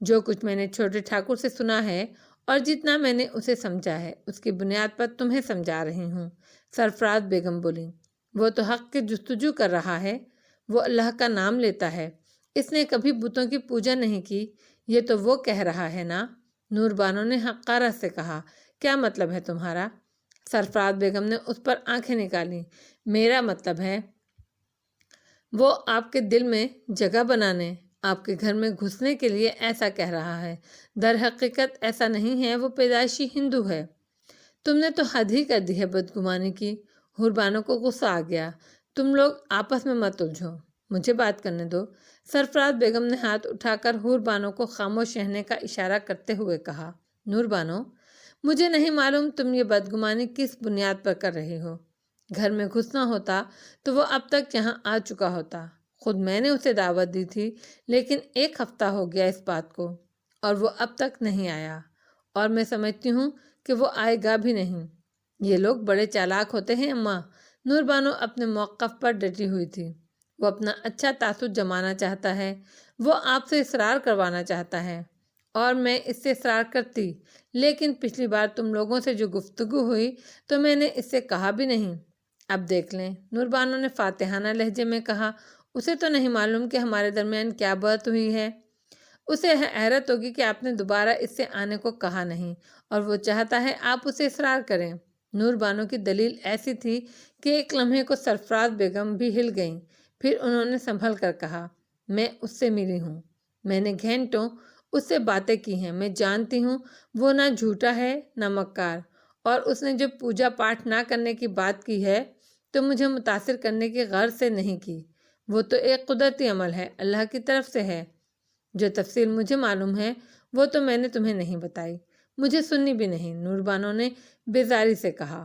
جو کچھ میں نے چھوٹے ٹھاکر سے سنا ہے اور جتنا میں نے اسے سمجھا ہے، اس کی بنیاد پر تمہیں سمجھا رہی ہوں۔ سرفراز بیگم بولی، وہ تو حق کی جستجو کر رہا ہے، وہ اللہ کا نام لیتا ہے، اس نے کبھی بتوں کی پوجا نہیں کی، یہ تو وہ کہہ رہا ہے نا۔ نور بانو نے حقارت سے کہا، کیا مطلب ہے تمہارا؟ سرفراز بیگم نے اس پر آنکھیں نکالی۔ میرا مطلب ہے وہ آپ کے دل میں جگہ بنانے، آپ کے گھر میں گھسنے کے لیے ایسا کہہ رہا ہے۔ در حقیقت ایسا نہیں ہے، وہ پیدائشی ہندو ہے۔ تم نے تو حد ہی کر دی ہے بدگمانی کی۔ حور بانو کو غصہ آ گیا۔ تم لوگ آپس میں مت الجھو، مجھے بات کرنے دو۔ سرفراز بیگم نے ہاتھ اٹھا کر حور بانو کو خاموش رہنے کا اشارہ کرتے ہوئے کہا، نور بانو، مجھے نہیں معلوم تم یہ بدگمانی کس بنیاد پر کر رہی ہو۔ گھر میں گھسنا ہوتا تو وہ اب تک یہاں آ چکا ہوتا۔ خود میں نے اسے دعوت دی تھی، لیکن 1 ہفتہ ہو گیا اس بات کو، اور وہ اب تک نہیں آیا، اور میں سمجھتی ہوں کہ وہ آئے گا بھی نہیں۔ یہ لوگ بڑے چالاک ہوتے ہیں اماں۔ نور بانو اپنے موقف پر ڈٹی ہوئی تھی۔ وہ اپنا اچھا تاثر جمانا چاہتا ہے، وہ آپ سے اصرار کروانا چاہتا ہے، اور میں اس سے اصرار کرتی، لیکن پچھلی بار تم لوگوں سے جو گفتگو ہوئی تو میں نے اس سے کہا بھی نہیں۔ اب دیکھ لیں، نور بانو نے فاتحانہ لہجے میں کہا، اسے تو نہیں معلوم کہ ہمارے درمیان کیا بات ہوئی ہے۔ اسے حیرت ہوگی کہ آپ نے دوبارہ اس سے آنے کو کہا نہیں، اور وہ چاہتا ہے آپ اسے اصرار کریں۔ نور بانو کی دلیل ایسی تھی کہ ایک لمحے کو سرفراز بیگم بھی ہل گئیں، پھر انہوں نے سنبھل کر کہا، میں اس سے ملی ہوں، میں نے گھنٹوں اس سے باتیں کی ہیں، میں جانتی ہوں وہ نہ جھوٹا ہے نہ مکار، اور اس نے جو پوجا پاٹ نہ کرنے کی بات کی ہے تو مجھے متاثر کرنے کی غرض سے نہیں کی، وہ تو ایک قدرتی عمل ہے، اللہ کی طرف سے ہے۔ جو تفصیل مجھے معلوم ہے وہ تو میں نے تمہیں نہیں بتائی، مجھے سننی بھی نہیں، نور بانو نے بیزاری سے کہا۔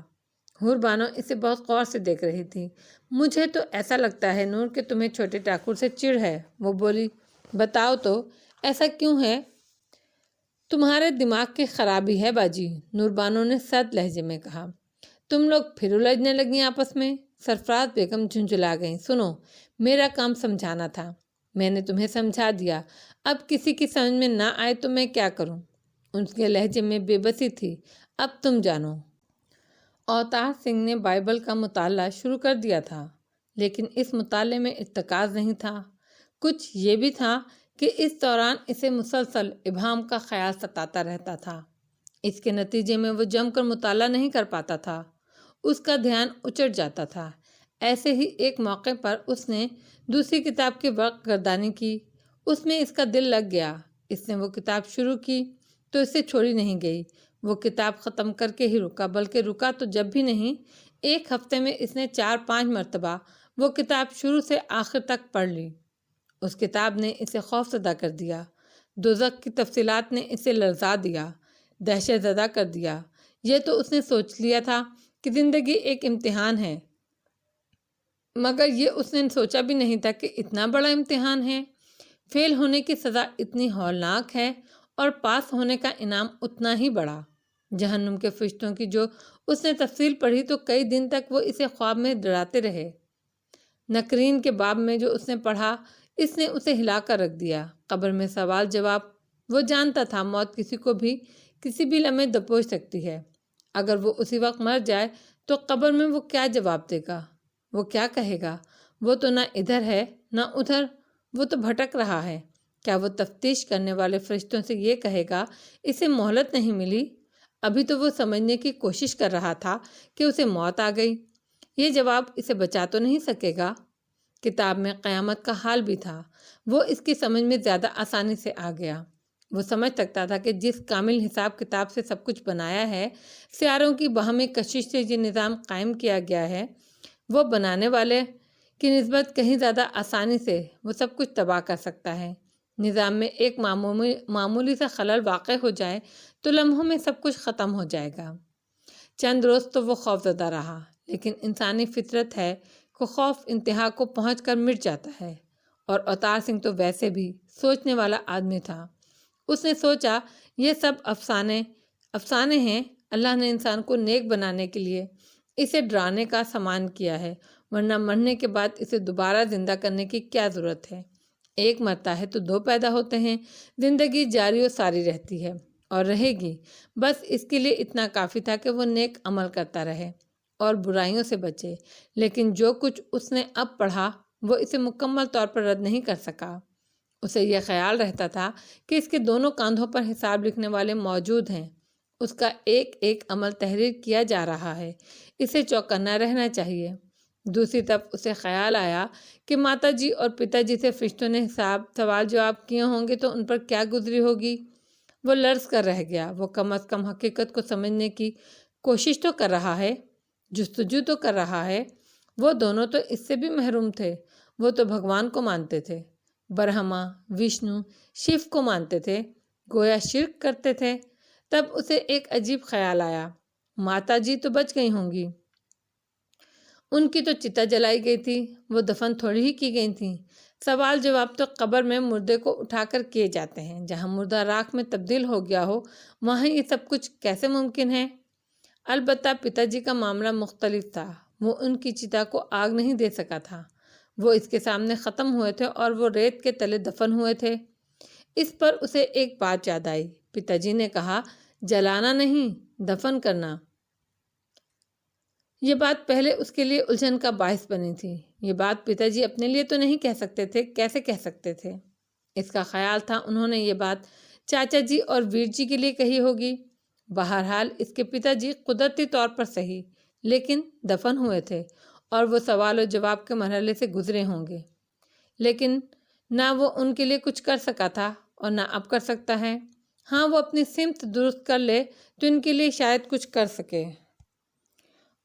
حور بانو اسے بہت غور سے دیکھ رہی تھی۔ مجھے تو ایسا لگتا ہے نور کہ تمہیں چھوٹے ٹھاکر سے چڑ ہے۔ وہ بولی، بتاؤ تو ایسا کیوں ہے؟ تمہارے دماغ کی خرابی ہے باجی، نور بانو نے سرد لہجے میں کہا۔ تم لوگ پھر الجھنے لگیں آپس میں؟ سرفراز بیگم جھنجھلا گئیں۔ سنو، میرا کام سمجھانا تھا، میں نے تمہیں سمجھا دیا، اب کسی کی سمجھ میں نہ آئے تو میں کیا کروں؟ ان کے لہجے میں بے بسی تھی۔ اب تم جانو۔ اوتار سنگھ نے بائبل کا مطالعہ شروع کر دیا تھا، لیکن اس مطالعے میں ارتکاز نہیں تھا۔ کچھ یہ بھی تھا کہ اس دوران اسے مسلسل ابہام کا خیال ستاتا رہتا تھا۔ اس کے نتیجے میں وہ جم کر مطالعہ نہیں کر پاتا تھا، اس کا دھیان اچٹ جاتا تھا۔ ایسے ہی ایک موقع پر اس نے دوسری کتاب کی ورق گردانی کی، اس میں اس کا دل لگ گیا۔ اس نے وہ کتاب شروع کی تو اسے چھوڑی نہیں گئی، وہ کتاب ختم کر کے ہی رکا، بلکہ رکا تو جب بھی نہیں، 1 ہفتے میں اس نے 4-5 مرتبہ وہ کتاب شروع سے آخر تک پڑھ لی۔ اس کتاب نے اسے خوفزدہ کر دیا، دوزخ کی تفصیلات نے اسے لرزا دیا، دہشت زدہ کر دیا۔ یہ تو اس نے سوچ لیا تھا کہ زندگی ایک امتحان ہے، مگر یہ اس نے سوچا بھی نہیں تھا کہ اتنا بڑا امتحان ہے، فیل ہونے کی سزا اتنی ہولناک ہے اور پاس ہونے کا انعام اتنا ہی بڑا۔ جہنم کے فرشتوں کی جو اس نے تفصیل پڑھی تو کئی دن تک وہ اسے خواب میں ڈراتے رہے۔ نکرین کے باب میں جو اس نے پڑھا، اس نے اسے ہلا کر رکھ دیا۔ قبر میں سوال جواب، وہ جانتا تھا موت کسی کو بھی کسی بھی لمحے دبوچ سکتی ہے۔ اگر وہ اسی وقت مر جائے تو قبر میں وہ کیا جواب دے گا؟ وہ کیا کہے گا؟ وہ تو نہ ادھر ہے نہ ادھر، وہ تو بھٹک رہا ہے۔ کیا وہ تفتیش کرنے والے فرشتوں سے یہ کہے گا، اسے مہلت نہیں ملی؟ ابھی تو وہ سمجھنے کی کوشش کر رہا تھا کہ اسے موت آ گئی۔ یہ جواب اسے بچا تو نہیں سکے گا۔ کتاب میں قیامت کا حال بھی تھا، وہ اس کی سمجھ میں زیادہ آسانی سے آ گیا۔ وہ سمجھ سکتا تھا کہ جس کامل حساب کتاب سے سب کچھ بنایا ہے، سیاروں کی باہمی کشش سے یہ نظام قائم کیا گیا ہے، وہ بنانے والے کی نسبت کہیں زیادہ آسانی سے وہ سب کچھ تباہ کر سکتا ہے۔ نظام میں ایک معمولی سا خلل واقع ہو جائے تو لمحوں میں سب کچھ ختم ہو جائے گا۔ چند روز تو وہ خوفزدہ رہا، لیکن انسانی فطرت ہے کہ خوف انتہا کو پہنچ کر مٹ جاتا ہے، اور اوتار سنگھ تو ویسے بھی سوچنے والا آدمی تھا۔ اس نے سوچا، یہ سب افسانے ہیں، اللہ نے انسان کو نیک بنانے کے لیے اسے ڈرانے کا سامان کیا ہے، ورنہ مرنے کے بعد اسے دوبارہ زندہ کرنے کی کیا ضرورت ہے؟ 1 مرتا ہے تو 2 پیدا ہوتے ہیں، زندگی جاری و ساری رہتی ہے اور رہے گی، بس اس کے لیے اتنا کافی تھا کہ وہ نیک عمل کرتا رہے اور برائیوں سے بچے۔ لیکن جو کچھ اس نے اب پڑھا وہ اسے مکمل طور پر رد نہیں کر سکا۔ اسے یہ خیال رہتا تھا کہ اس کے دونوں کاندھوں پر حساب لکھنے والے موجود ہیں، اس کا ایک ایک عمل تحریر کیا جا رہا ہے، اسے چوکنا رہنا چاہیے۔ دوسری طرف اسے خیال آیا کہ ماتا جی اور پتا جی سے فرشتوں نے سوال جواب کیے ہوں گے تو ان پر کیا گزری ہوگی۔ وہ لرز کر رہ گیا۔ وہ کم از کم حقیقت کو سمجھنے کی کوشش تو کر رہا ہے، جستجو تو کر رہا ہے۔ وہ دونوں تو اس سے بھی محروم تھے۔ وہ تو بھگوان کو مانتے تھے، برہما، وشنو، شیو کو مانتے تھے، گویا شرک کرتے تھے۔ تب اسے ایک عجیب خیال آیا، ماتا جی تو بچ گئی ہوں گی، ان کی تو چتا جلائی گئی تھی، وہ دفن تھوڑی ہی کی گئی تھیں۔ سوال جواب تو قبر میں مردے کو اٹھا کر کیے جاتے ہیں، جہاں مردہ راکھ میں تبدیل ہو گیا ہو وہاں یہ سب کچھ کیسے ممکن ہے؟ البتہ پتا جی کا معاملہ مختلف تھا۔ وہ ان کی چتا کو آگ نہیں دے سکا تھا، وہ اس کے سامنے ختم ہوئے تھے اور وہ ریت کے تلے دفن ہوئے تھے۔ اس پر اسے ایک بات یاد آئی۔ پتا جی نے کہا، جلانا نہیں، دفن کرنا۔ یہ بات پہلے اس کے لیے الجھن کا باعث بنی تھی۔ یہ بات پتا جی اپنے لیے تو نہیں کہہ سکتے تھے، کیسے کہہ سکتے تھے؟ اس کا خیال تھا انہوں نے یہ بات چاچا جی اور ویر جی کے لیے کہی ہوگی۔ بہرحال اس کے پتا جی قدرتی طور پر صحیح، لیکن دفن ہوئے تھے اور وہ سوال و جواب کے مرحلے سے گزرے ہوں گے، لیکن نہ وہ ان کے لیے کچھ کر سکا تھا اور نہ اب کر سکتا ہے۔ ہاں، وہ اپنی سمت درست کر لے تو ان کے لیے شاید کچھ کر سکے۔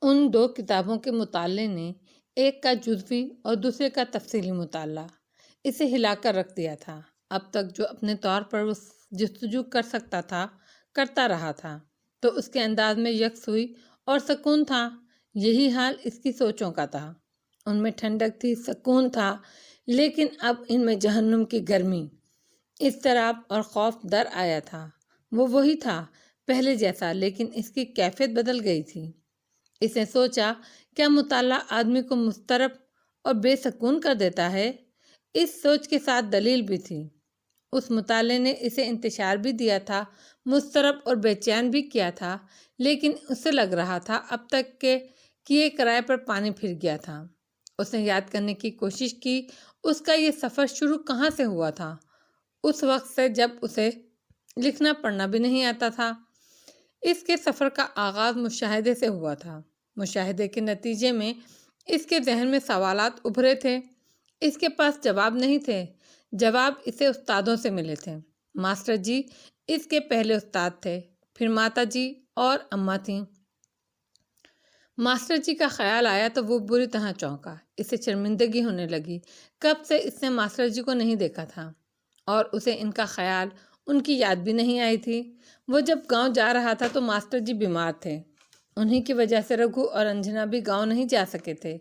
ان دو کتابوں کے مطالعے نے، ایک کا جزوی اور دوسرے کا تفصیلی مطالعہ، اسے ہلا کر رکھ دیا تھا۔ اب تک جو اپنے طور پر وہ جستجو کر سکتا تھا کرتا رہا تھا، تو اس کے انداز میں یکسوئی اور سکون تھا۔ یہی حال اس کی سوچوں کا تھا۔ ان میں ٹھنڈک تھی، سکون تھا، لیکن اب ان میں جہنم کی گرمی، اضطراب اور خوف در آیا تھا۔ وہ وہی تھا پہلے جیسا، لیکن اس کی کیفیت بدل گئی تھی۔ اس نے سوچا، کیا مطالعہ آدمی کو مضطرب اور بے سکون کر دیتا ہے؟ اس سوچ کے ساتھ دلیل بھی تھی۔ اس مطالعے نے اسے انتشار بھی دیا تھا، مضطرب اور بے چین بھی کیا تھا، لیکن اسے لگ رہا تھا اب تک کے کیے کرائے پر پانی پھر گیا تھا۔ اس نے یاد کرنے کی کوشش کی، اس کا یہ سفر شروع کہاں سے ہوا تھا؟ اس وقت سے جب اسے لکھنا پڑھنا بھی نہیں آتا تھا۔ اس کے سفر کا آغاز مشاہدے سے ہوا تھا۔ مشاہدے کے نتیجے میں اس کے ذہن میں سوالات ابھرے تھے۔ اس کے پاس جواب نہیں تھے، جواب اسے استادوں سے ملے تھے۔ ماسٹر جی اس کے پہلے استاد تھے، پھر ماتا جی اور اماں تھیں۔ ماسٹر جی کا خیال آیا تو وہ بری طرح چونکا، اسے شرمندگی ہونے لگی۔ کب سے اس نے ماسٹر جی کو نہیں دیکھا تھا، اور اسے ان کا خیال، ان کی یاد بھی نہیں آئی تھی۔ وہ جب گاؤں جا رہا تھا تو ماسٹر جی بیمار تھے، انہی کی وجہ سے رگھو اور انجنا بھی گاؤں نہیں جا سکے تھے،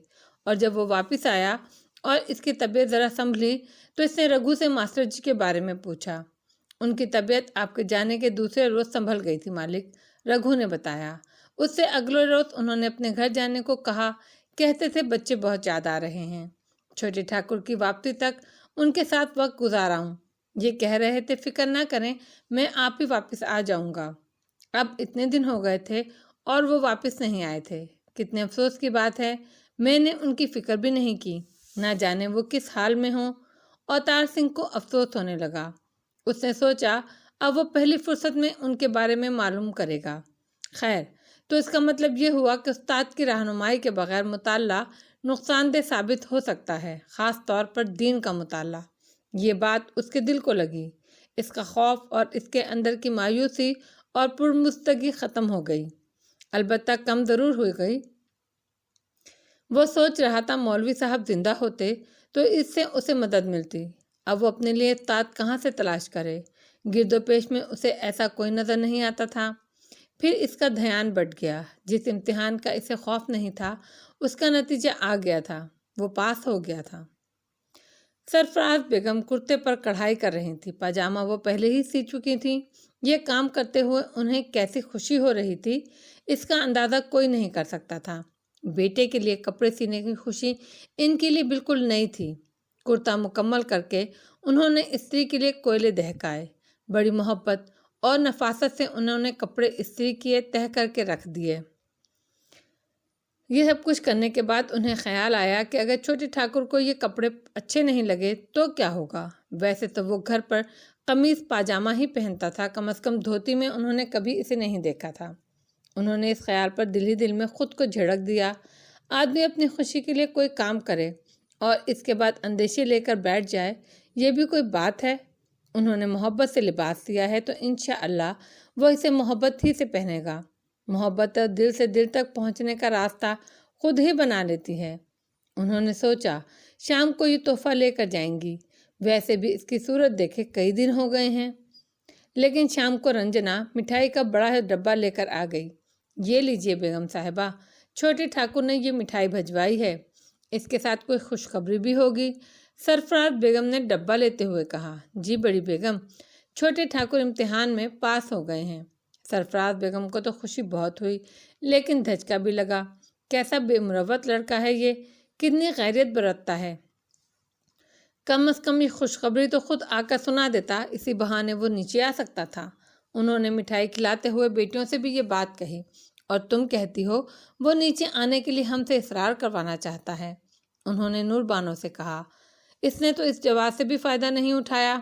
اور جب وہ واپس آیا اور اس کی طبیعت ذرا سنبھلی تو اس نے رگھو سے ماسٹر جی کے بارے میں پوچھا۔ ان کی طبیعت آپ کے جانے کے دوسرے روز سنبھل گئی تھی مالک، رگھو نے بتایا۔ اس سے اگلے روز انہوں نے اپنے گھر جانے کو کہا، کہتے تھے بچے بہت یاد آ رہے ہیں، چھوٹے ٹھاکر کی واپسی تک ان کے ساتھ وقت گزارا ہوں۔ یہ کہہ رہے تھے فکر نہ کریں، میں آپ ہی واپس آ جاؤں گا۔ اب اتنے دن ہو گئے تھے اور وہ واپس نہیں آئے تھے۔ کتنے افسوس کی بات ہے، میں نے ان کی فکر بھی نہیں کی، نہ جانے وہ کس حال میں ہوں۔ اوتار سنگھ کو افسوس ہونے لگا۔ اس نے سوچا اب وہ پہلی فرصت میں ان کے بارے میں معلوم کرے گا۔ خیر، تو اس کا مطلب یہ ہوا کہ استاد کی رہنمائی کے بغیر مطالعہ نقصان دہ ثابت ہو سکتا ہے، خاص طور پر دین کا مطالعہ۔ یہ بات اس کے دل کو لگی۔ اس کا خوف اور اس کے اندر کی مایوسی اور پرمستگی ختم ہو گئی، البتہ کم ضرور ہو گئی۔ وہ سوچ رہا تھا مولوی صاحب زندہ ہوتے تو اس سے اسے مدد ملتی۔ اب وہ اپنے لیے استاد کہاں سے تلاش کرے؟ گرد و پیش میں اسے ایسا کوئی نظر نہیں آتا تھا۔ پھر اس کا دھیان بٹ گیا۔ جس امتحان کا اسے خوف نہیں تھا، اس کا نتیجہ آ گیا تھا، وہ پاس ہو گیا تھا۔ سرفراز بیگم کرتے پر کڑھائی کر رہی تھی، پاجامہ وہ پہلے ہی سی چکی تھیں۔ یہ کام کرتے ہوئے انہیں کیسی خوشی ہو رہی تھی، اس کا اندازہ کوئی نہیں کر سکتا تھا۔ بیٹے کے لیے کپڑے سینے کی خوشی ان کے لیے بالکل نئی تھی۔ کرتا مکمل کر کے انہوں نے استری کے لیے کوئلے دہکائے، بڑی محبت اور نفاست سے انہوں نے کپڑے استری کیے، تہہ کر کے رکھ دیے۔ یہ سب کچھ کرنے کے بعد انہیں خیال آیا کہ اگر چھوٹے ٹھاکر کو یہ کپڑے اچھے نہیں لگے تو کیا ہوگا۔ ویسے تو وہ گھر پر قمیص پاجامہ ہی پہنتا تھا، کم از کم دھوتی میں انہوں نے کبھی اسے نہیں دیکھا تھا۔ انہوں نے اس خیال پر دل ہی دل میں خود کو جھڑک دیا، آدمی اپنی خوشی کے لیے کوئی کام کرے اور اس کے بعد اندیشے لے کر بیٹھ جائے، یہ بھی کوئی بات ہے؟ انہوں نے محبت سے لباس دیا ہے تو انشاءاللہ وہ اسے محبت ہی سے پہنے گا۔ محبت دل سے دل تک پہنچنے کا راستہ خود ہی بنا لیتی ہے۔ انہوں نے سوچا شام کو یہ تحفہ لے کر جائیں گی، ویسے بھی اس کی صورت دیکھے کئی دن ہو گئے ہیں۔ لیکن شام کو رنجنا مٹھائی کا بڑا ڈبہ لے کر آ گئی۔ یہ لیجئے بیگم صاحبہ، چھوٹے ٹھاکر نے یہ مٹھائی بھجوائی ہے، اس کے ساتھ کوئی خوشخبری بھی ہوگی۔ سرفراز بیگم نے ڈبہ لیتے ہوئے کہا۔ جی بڑی بیگم، چھوٹے ٹھاکر امتحان میں پاس ہو گئے ہیں۔ سرفراز بیگم کو تو خوشی بہت ہوئی، لیکن دھچکا بھی لگا۔ کیسا بے مروت لڑکا ہے یہ، کتنی غیرت برتتا ہے۔ کم از کم یہ خوشخبری تو خود آ کر سنا دیتا، اسی بہانے وہ نیچے آ سکتا تھا۔ انہوں نے مٹھائی کھلاتے ہوئے بیٹیوں سے بھی یہ بات کہی، اور تم کہتی ہو وہ نیچے آنے کے لیے ہم سے اصرار کروانا چاہتا ہے۔ انہوں نے نور بانو سے کہا۔ اس نے تو اس جواب سے بھی فائدہ نہیں اٹھایا۔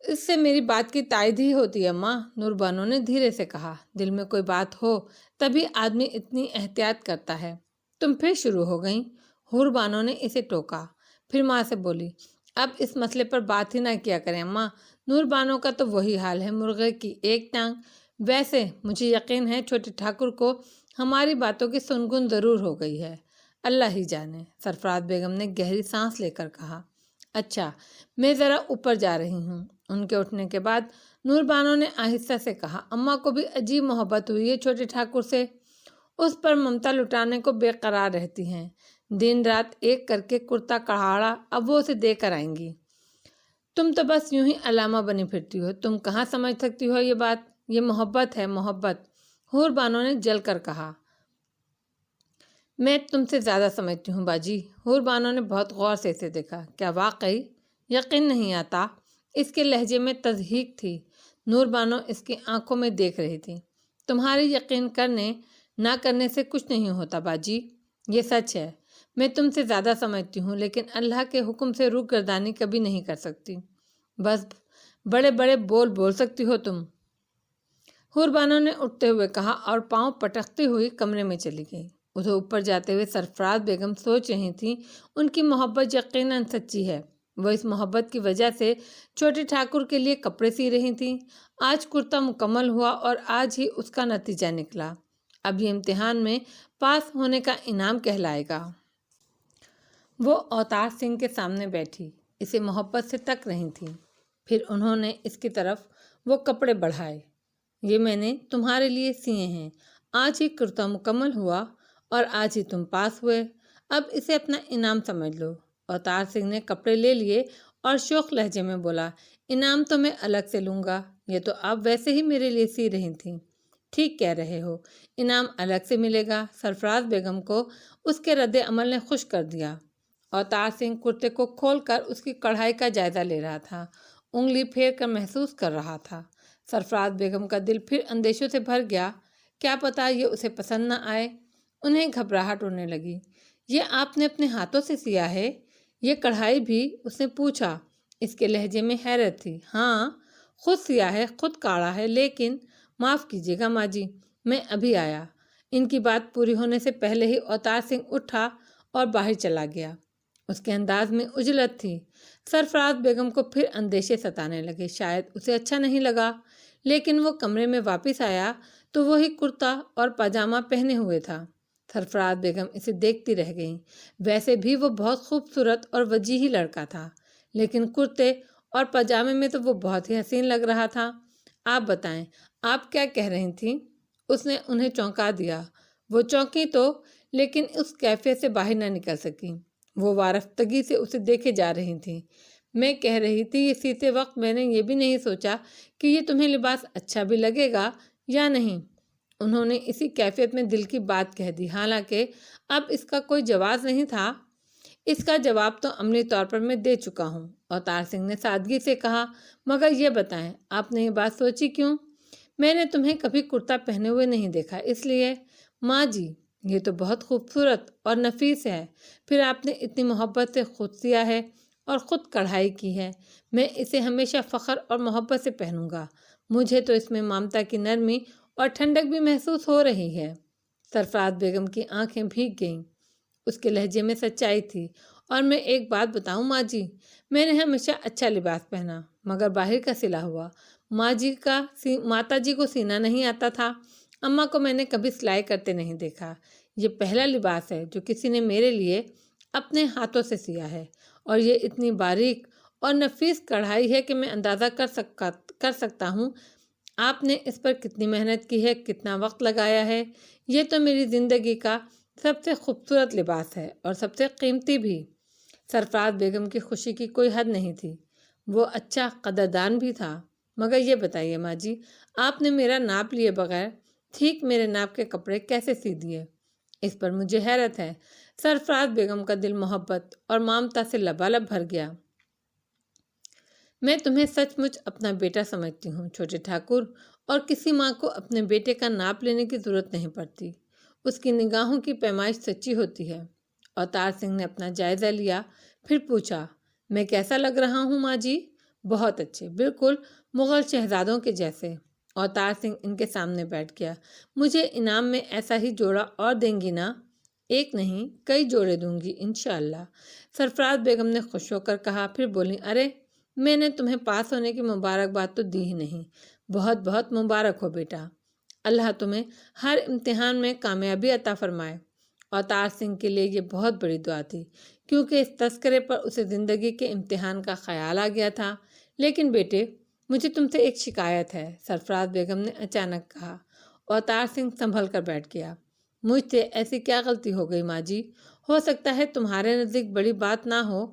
اس سے میری بات کی تائید ہی ہوتی ہے ماں، نور بانو نے دھیرے سے کہا۔ دل میں کوئی بات ہو تبھی آدمی اتنی احتیاط کرتا ہے۔ تم پھر شروع ہو گئیں، حور بانو نے اسے ٹوکا۔ پھر ماں سے بولی، اب اس مسئلے پر بات ہی نہ کیا کریں ماں، نور بانو کا تو وہی حال ہے، مرغے کی ایک ٹانگ۔ ویسے مجھے یقین ہے چھوٹے ٹھاکر کو ہماری باتوں کی سنگن ضرور ہو گئی ہے، اللہ ہی جانے۔ سرفراز بیگم نے گہری سانس لے کر کہا۔ اچھا، میں ذرا اوپر جا رہی ہوں۔ ان کے اٹھنے کے بعد نور بانو نے آہستہ سے کہا، اماں کو بھی عجیب محبت ہوئی ہے چھوٹے ٹھاکر سے، اس پر ممتا لٹانے کو بے قرار رہتی ہیں، دن رات ایک کر کے کرتا کڑھاڑا اب وہ اسے دے کر آئیں گی۔ تم تو بس یوں ہی علامہ بنی پھرتی ہو، تم کہاں سمجھ سکتی ہو یہ بات، یہ محبت ہے محبت، حور بانو نے جل کر کہا۔ میں تم سے زیادہ سمجھتی ہوں باجی۔ حور بانو نے بہت غور سے اسے دیکھا۔ کیا واقعی؟ یقین نہیں آتا۔ اس کے لہجے میں تضحیک تھی۔ نور بانو اس کی آنکھوں میں دیکھ رہی تھی۔ تمہاری یقین کرنے نہ کرنے سے کچھ نہیں ہوتا باجی، یہ سچ ہے۔ میں تم سے زیادہ سمجھتی ہوں، لیکن اللہ کے حکم سے روح گردانی کبھی نہیں کر سکتی۔ بس بڑے بڑے بول بول سکتی ہو تم، حور بانو نے اٹھتے ہوئے کہا اور پاؤں پٹکتی ہوئی کمرے میں چلی گئی۔ ادھر اوپر جاتے ہوئے سرفراز بیگم سوچ رہی تھیں، ان کی محبت یقیناً سچی ہے۔ وہ اس محبت کی وجہ سے چھوٹے ٹھاکر کے لیے کپڑے سی رہی تھیں۔ آج کرتا مکمل ہوا اور آج ہی اس کا نتیجہ نکلا۔ اب یہ امتحان میں پاس ہونے کا انعام کہلائے گا۔ وہ اوتار سنگھ کے سامنے بیٹھی اسے محبت سے تک رہی تھیں۔ پھر انہوں نے اس کی طرف وہ کپڑے بڑھائے۔ یہ میں نے تمہارے لیے سیے ہیں، آج ہی کرتا مکمل ہوا اور آج ہی تم پاس ہوئے، اب اسے اپنا انعام سمجھ لو۔ اوتار سنگھ نے کپڑے لے لیے اور شوخ لہجے میں بولا، انعام تو میں الگ سے لوں گا، یہ تو آپ ویسے ہی میرے لیے سی رہی تھیں۔ ٹھیک کہہ رہے ہو، انعام الگ سے ملے گا۔ سرفراز بیگم کو اس کے رد عمل نے خوش کر دیا۔ اوتار سنگھ کرتے کو کھول کر اس کی کڑھائی کا جائزہ لے رہا تھا، انگلی پھیر کر محسوس کر رہا تھا۔ سرفراز بیگم کا دل پھر اندیشوں سے بھر گیا، کیا پتا یہ اسے پسند نہ آئے۔ انہیں گھبراہٹ ہونے لگی۔ یہ آپ نے اپنے ہاتھوں سے سیا ہے؟ یہ کڑھائی بھی؟ اس نے پوچھا۔ اس کے لہجے میں حیرت تھی۔ ہاں، خود سیا ہے، خود کاڑا ہے، لیکن معاف کیجیے گا ماں جی، میں ابھی آیا۔ ان کی بات پوری ہونے سے پہلے ہی اوتار سنگھ اٹھا اور باہر چلا گیا۔ اس کے انداز میں عجلت تھی۔ سرفراز بیگم کو پھر اندیشے ستانے لگے، شاید اسے اچھا نہیں لگا، لیکن وہ کمرے میں واپس آیا تو وہی کرتا اور پاجامہ پہنے ہوئے تھا۔ سرفراز بیگم اسے دیکھتی رہ گئیں۔ ویسے بھی وہ بہت خوبصورت اور وجیح لڑکا تھا، لیکن کرتے اور پاجامے میں تو وہ بہت ہی حسین لگ رہا تھا۔ آپ بتائیں، آپ کیا کہہ رہی تھیں؟ اس نے انہیں چونکا دیا۔ وہ چونکی تو، لیکن اس کیفیت سے باہر نہ نکل سکیں۔ وہ وارفتگی سے اسے دیکھے جا رہی تھیں۔ میں کہہ رہی تھی، یہ سیتے وقت میں نے یہ بھی نہیں سوچا کہ یہ تمہیں لباس اچھا بھی لگے گا یا نہیں۔ انہوں نے اسی کیفیت میں دل کی بات کہہ دی، حالانکہ اب اس کا کوئی جواز نہیں تھا۔ اس کا جواب تو عملی طور پر میں دے چکا ہوں، اوتار سنگھ نے سادگی سے کہا، مگر یہ بتائیں آپ نے یہ بات سوچی کیوں؟ میں نے تمہیں کبھی کرتا پہنے ہوئے نہیں دیکھا، اس لیے ماں جی یہ تو بہت خوبصورت اور نفیس ہے، پھر آپ نے اتنی محبت سے خود سیا ہے اور خود کڑھائی کی ہے، میں اسے ہمیشہ فخر اور محبت سے پہنوں گا، مجھے تو اس میں ممتا کی نرمی اور ٹھنڈک بھی محسوس ہو رہی ہے۔ سرفراز بیگم کی آنکھیں بھیگ گئیں، اس کے لہجے میں سچائی تھی۔ اور میں ایک بات بتاؤں ماں جی، میں نے ہمیشہ اچھا لباس پہنا مگر باہر کا سلا ہوا، ماتا جی کو سینا نہیں آتا تھا، اماں کو میں نے کبھی سلائی کرتے نہیں دیکھا، یہ پہلا لباس ہے جو کسی نے میرے لیے اپنے ہاتھوں سے سیا ہے، اور یہ اتنی باریک اور نفیس کڑھائی ہے کہ میں اندازہ کر سکتا ہوں آپ نے اس پر کتنی محنت کی ہے، کتنا وقت لگایا ہے۔ یہ تو میری زندگی کا سب سے خوبصورت لباس ہے اور سب سے قیمتی بھی۔ سرفراز بیگم کی خوشی کی کوئی حد نہیں تھی، وہ اچھا قدردان بھی تھا۔ مگر یہ بتائیے ماں جی، آپ نے میرا ناپ لیے بغیر ٹھیک میرے ناپ کے کپڑے کیسے سی دیے؟ اس پر مجھے حیرت ہے۔ سرفراز بیگم کا دل محبت اور ممتا سے لبالب بھر گیا۔ میں تمہیں سچ مچ اپنا بیٹا سمجھتی ہوں چھوٹے ٹھاکر، اور کسی ماں کو اپنے بیٹے کا ناپ لینے کی ضرورت نہیں پڑتی، اس کی نگاہوں کی پیمائش سچی ہوتی ہے۔ اوتار سنگھ نے اپنا جائزہ لیا، پھر پوچھا، میں کیسا لگ رہا ہوں ماں جی؟ بہت اچھے، بالکل مغل شہزادوں کے جیسے۔ اوتار سنگھ ان کے سامنے بیٹھ گیا۔ مجھے انعام میں ایسا ہی جوڑا اور دیں گی نا؟ ایک نہیں کئی جوڑے دوں گی انشاءاللہ، سرفراز بیگم نے خوش ہو کر کہا۔ پھر بولی، ارے میں نے تمہیں پاس ہونے کی مبارکباد تو دی ہی نہیں، بہت بہت مبارک ہو بیٹا، اللہ تمہیں ہر امتحان میں کامیابی عطا فرمائے۔ اوتار سنگھ کے لیے یہ بہت بڑی دعا تھی، کیونکہ اس تذکرے پر اسے زندگی کے امتحان کا خیال آ گیا تھا۔ لیکن بیٹے، مجھے تم سے ایک شکایت ہے، سرفراز بیگم نے اچانک کہا۔ اوتار سنگھ سنبھل کر بیٹھ گیا۔ مجھ سے ایسی کیا غلطی ہو گئی ماں جی؟ ہو سکتا ہے تمہارے نزدیک بڑی بات نہ ہو،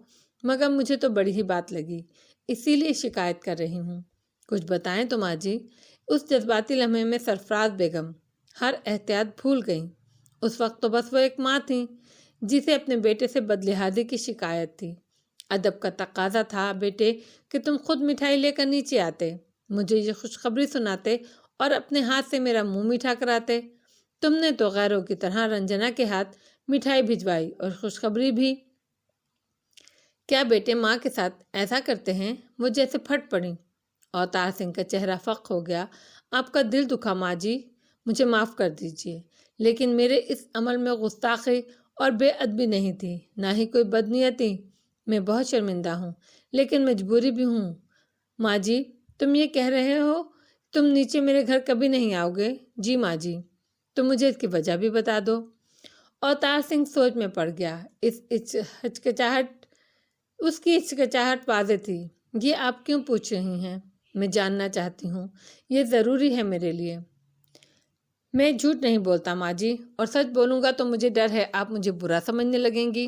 مگر مجھے تو بڑی ہی بات لگی، اسی لیے شکایت کر رہی ہوں۔ کچھ بتائیں تو ماں جی۔ اس جذباتی لمحے میں سرفراز بیگم ہر احتیاط بھول گئیں۔ اس وقت تو بس وہ ایک ماں تھیں جسے اپنے بیٹے سے بدلحاظی کی شکایت تھی۔ ادب کا تقاضا تھا بیٹے کہ تم خود مٹھائی لے کر نیچے آتے، مجھے یہ خوشخبری سناتے اور اپنے ہاتھ سے میرا منہ میٹھا کراتے۔ تم نے تو غیروں کی طرح رنجنا کے ہاتھ مٹھائی بھجوائی اور خوشخبری بھی۔ کیا بیٹے ماں کے ساتھ ایسا کرتے ہیں؟ وہ جیسے پھٹ پڑیں۔ اوتار سنگھ کا چہرہ فق ہو گیا۔ آپ کا دل دکھا ماں جی، مجھے معاف کر دیجیے، لیکن میرے اس عمل میں گستاخی اور بے ادبی نہیں تھی، نہ ہی کوئی بدنیتی۔ میں بہت شرمندہ ہوں، لیکن مجبوری بھی ہوں۔ ماں جی، تم یہ کہہ رہے ہو تم نیچے میرے گھر کبھی نہیں آؤ گے؟ جی ماں جی۔ تو مجھے اس کی وجہ بھی بتا دو۔ اوتار سنگھ سوچ میں پڑ گیا۔ اس کی ہچکچاہٹ واضح تھی۔ یہ آپ کیوں پوچھ رہی ہیں؟ میں جاننا چاہتی ہوں، یہ ضروری ہے میرے لیے۔ میں جھوٹ نہیں بولتا ماں جی، اور سچ بولوں گا تو مجھے ڈر ہے آپ مجھے برا سمجھنے لگیں گی۔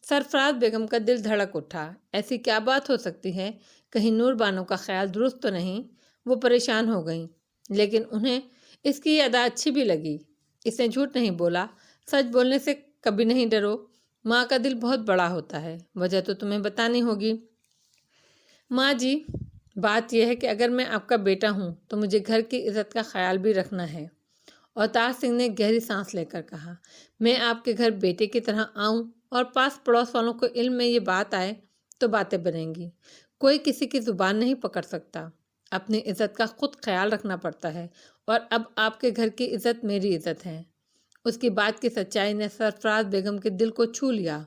سرفراز بیگم کا دل دھڑک اٹھا۔ ایسی کیا بات ہو سکتی ہے؟ کہیں نور بانو کا خیال درست تو نہیں؟ وہ پریشان ہو گئیں، لیکن انہیں اس کی یہ ادا اچھی بھی لگی۔ اس نے جھوٹ نہیں بولا، سچ بولنے سے کبھی نہیں ڈرو، ماں کا دل بہت بڑا ہوتا ہے، وجہ تو تمہیں بتانی ہوگی۔ ماں جی، بات یہ ہے کہ اگر میں آپ کا بیٹا ہوں تو مجھے گھر کی عزت کا خیال بھی رکھنا ہے۔ اوتار سنگھ نے گہری سانس لے کر کہا، میں آپ کے گھر بیٹے کی طرح آؤں اور پاس پڑوس والوں کو علم میں یہ بات آئے تو باتیں بنیں گی۔ کوئی کسی کی زبان نہیں پکڑ سکتا، اپنی عزت کا خود خیال رکھنا پڑتا ہے، اور اب آپ کے گھر کی عزت میری عزت ہے۔ اس کی بات کی سچائی نے سرفراز بیگم کے دل کو چھو لیا۔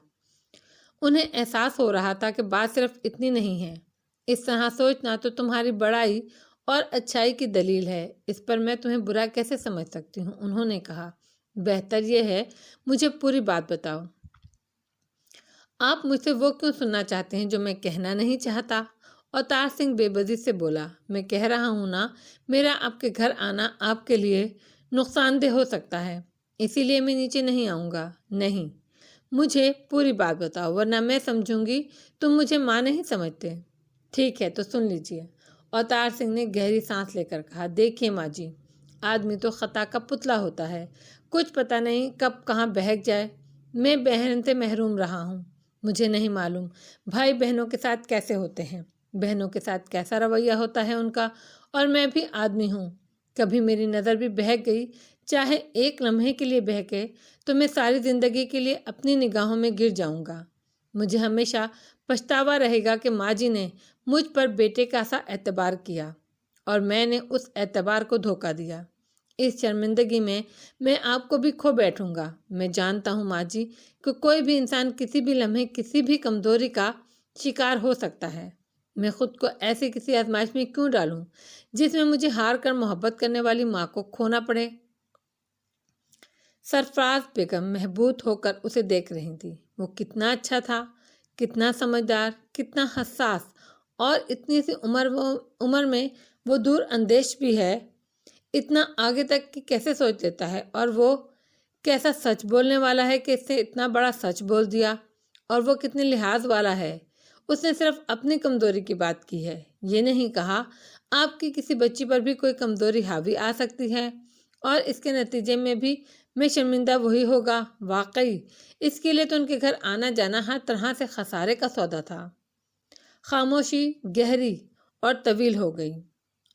انہیں احساس ہو رہا تھا کہ بات صرف اتنی نہیں ہے، اس طرح سوچنا تو تمہاری بڑائی اور اچھائی کی دلیل ہے، اس پر میں تمہیں برا کیسے سمجھ سکتی ہوں؟ انہوں نے کہا، بہتر یہ ہے مجھے پوری بات بتاؤ۔ آپ مجھ سے وہ کیوں سننا چاہتے ہیں جو میں کہنا نہیں چاہتا؟ اوتار سنگھ بے بسی سے بولا، میں کہہ رہا ہوں نا، میرا آپ کے گھر آنا آپ کے لیے نقصان دہ ہو سکتا ہے، اسی لیے میں نیچے نہیں آؤں گا۔ نہیں، مجھے پوری بات بتاؤ، ورنہ میں سمجھوں گی تم مجھے ماں نہیں سمجھتے۔ ٹھیک ہے تو سن لیجیے، اوتار سنگھ نے گہری سانس لے کر کہا، دیکھیے ماں جی، آدمی تو خطا کا پتلا ہوتا ہے، کچھ پتہ نہیں کب کہاں بہک جائے۔ میں بہن سے محروم رہا ہوں، مجھے نہیں معلوم بھائی بہنوں کے ساتھ کیسے ہوتے ہیں، بہنوں کے ساتھ کیسا رویہ ہوتا ہے ان کا، اور میں بھی آدمی ہوں، کبھی میری نظر بھی بہک گئی، چاہے ایک لمحے کے لیے بہکے تو میں ساری زندگی کے لیے اپنی نگاہوں میں گر جاؤں گا۔ مجھے ہمیشہ پچھتاوا رہے گا کہ ماں جی نے مجھ پر بیٹے کا سا اعتبار کیا اور میں نے اس اعتبار کو دھوکہ دیا۔ اس شرمندگی میں میں آپ کو بھی کھو بیٹھوں گا۔ میں جانتا ہوں ماں جی کہ کوئی بھی انسان کسی بھی لمحے کسی بھی کمزوری کا شکار ہو سکتا ہے۔ میں خود کو ایسی کسی آزمائش میں کیوں ڈالوں جس میں مجھے ہار کر محبت کرنے والی ماں کو کھونا پڑے۔ سرفراز بیگم محبوط ہو کر اسے دیکھ رہی تھی۔ وہ کتنا اچھا تھا، کتنا سمجھدار، کتنا حساس، اور اتنی سی عمر میں وہ دور اندیش بھی ہے۔ اتنا آگے تک کہ کیسے سوچ لیتا ہے، اور وہ کیسا سچ بولنے والا ہے کہ اس سے اتنا بڑا سچ بول دیا، اور وہ کتنے لحاظ والا ہے۔ اس نے صرف اپنی کمزوری کی بات کی ہے، یہ نہیں کہا آپ کی کسی بچی پر بھی کوئی کمزوری حاوی آ سکتی ہے اور اس کے نتیجے میں بھی میں شرمندہ وہی ہوگا۔ واقعی اس کے لیے تو ان کے گھر آنا جانا ہر طرح سے خسارے کا سودا تھا۔ خاموشی گہری اور طویل ہو گئی۔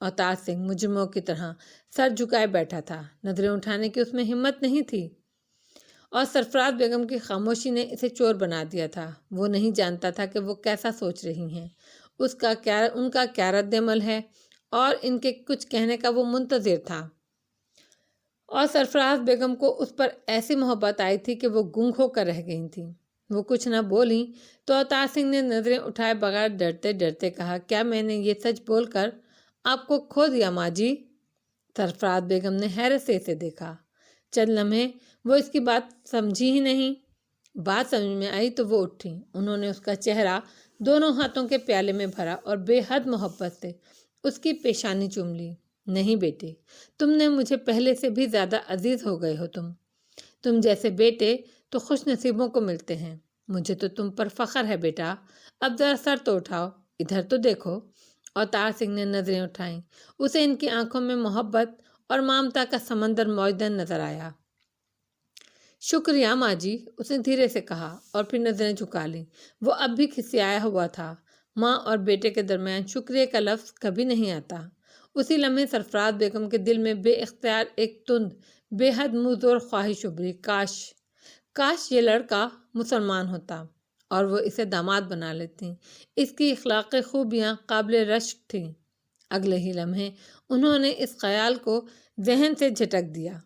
اوتار سنگھ مجرموں کی طرح سر جھکائے بیٹھا تھا، نظریں اٹھانے کی اس میں ہمت نہیں تھی، اور سرفراز بیگم کی خاموشی نے اسے چور بنا دیا تھا۔ وہ نہیں جانتا تھا کہ وہ کیسا سوچ رہی ہیں، ان کا کیا رد عمل ہے، اور ان کے کچھ کہنے کا وہ منتظر تھا۔ اور سرفراز بیگم کو اس پر ایسی محبت آئی تھی کہ وہ گنگ ہو کر رہ گئی تھی۔ وہ کچھ نہ بولیں تو اوتار سنگھ نے نظریں اٹھائے بغیر ڈرتے ڈرتے کہا، کیا میں نے یہ سچ بول کر آپ کو کھو دیا ماں جی؟ سرفراز بیگم نے حیرت سے اسے دیکھا۔ چند لمحے وہ اس کی بات سمجھی ہی نہیں۔ بات سمجھ میں آئی تو وہ اٹھی۔ انہوں نے اس کا چہرہ دونوں ہاتھوں کے پیالے میں بھرا اور بے حد محبت سے اس کی پیشانی چوم لی۔ نہیں بیٹے، تم نے مجھے پہلے سے بھی زیادہ عزیز ہو گئے ہو۔ تم جیسے بیٹے تو خوش نصیبوں کو ملتے ہیں۔ مجھے تو تم پر فخر ہے بیٹا۔ اب ذرا سر تو اٹھاؤ، ادھر تو دیکھو۔ اوتار سنگھ نے نظریں اٹھائیں۔ اسے ان کی آنکھوں میں محبت اور ممتا کا سمندر موجود نظر آیا۔ شکریہ ماں جی، اس نے دھیرے سے کہا، اور پھر نظریں جھکا لیں۔ وہ اب بھی کھسیایا ہوا تھا۔ ماں اور بیٹے کے درمیان شکریہ کا لفظ کبھی نہیں آتا۔ اسی لمحے سرفراز بیگم کے دل میں بے اختیار ایک تند بے حد مزدور خواہش ابھری۔ کاش یہ لڑکا مسلمان ہوتا اور وہ اسے داماد بنا لیتی۔ اس کی اخلاقی خوبیاں قابل رشک تھیں۔ اگلے ہی لمحے انہوں نے اس خیال کو ذہن سے جھٹک دیا۔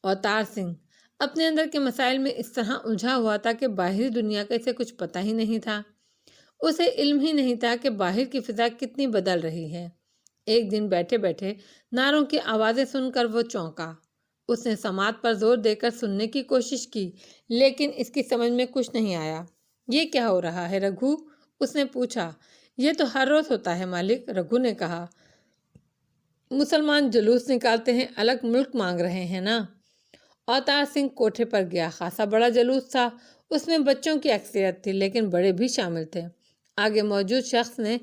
اوتار سنگھ اپنے اندر کے مسائل میں اس طرح الجھا ہوا تھا کہ باہری دنیا کا اسے کچھ پتہ ہی نہیں تھا۔ اسے علم ہی نہیں تھا کہ باہر کی فضا کتنی بدل رہی ہے۔ ایک دن بیٹھے بیٹھے نعروں کی آوازیں سن کر وہ چونکا۔ اس نے سماعت پر زور دے کر سننے کی کوشش کی، لیکن اس کی سمجھ میں کچھ نہیں آیا۔ یہ کیا ہو رہا ہے رگھو؟ اس نے پوچھا۔ یہ تو ہر روز ہوتا ہے مالک، رگھو نے کہا۔ مسلمان جلوس نکالتے ہیں، الگ ملک مانگ رہے ہیں نا۔ اوتار سنگھ کوٹھے پر گیا۔ خاصا بڑا جلوس تھا۔ اس میں بچوں کی اکثریت تھی، لیکن بڑے بھی شامل تھے۔ آگے موجود شخص نے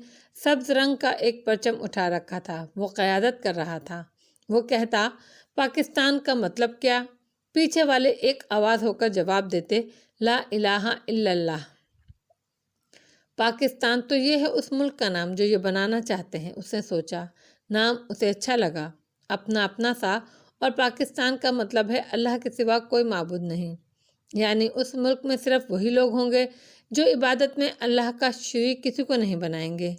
سبز رنگ کا ایک پرچم اٹھا رکھا تھا۔ وہ قیادت کر رہا تھا۔ وہ کہتا، پاکستان کا مطلب کیا؟ پیچھے والے ایک آواز ہو کر جواب دیتے، لا الہ الا اللہ۔ پاکستان تو یہ ہے اس ملک کا نام جو یہ بنانا چاہتے ہیں۔ اس نے سوچا، نام اسے اچھا لگا، اپنا سا، اور پاکستان کا مطلب ہے اللہ کے سوا کوئی معبود نہیں۔ یعنی اس ملک میں صرف وہی لوگ ہوں گے جو عبادت میں اللہ کا شریک کسی کو نہیں بنائیں گے۔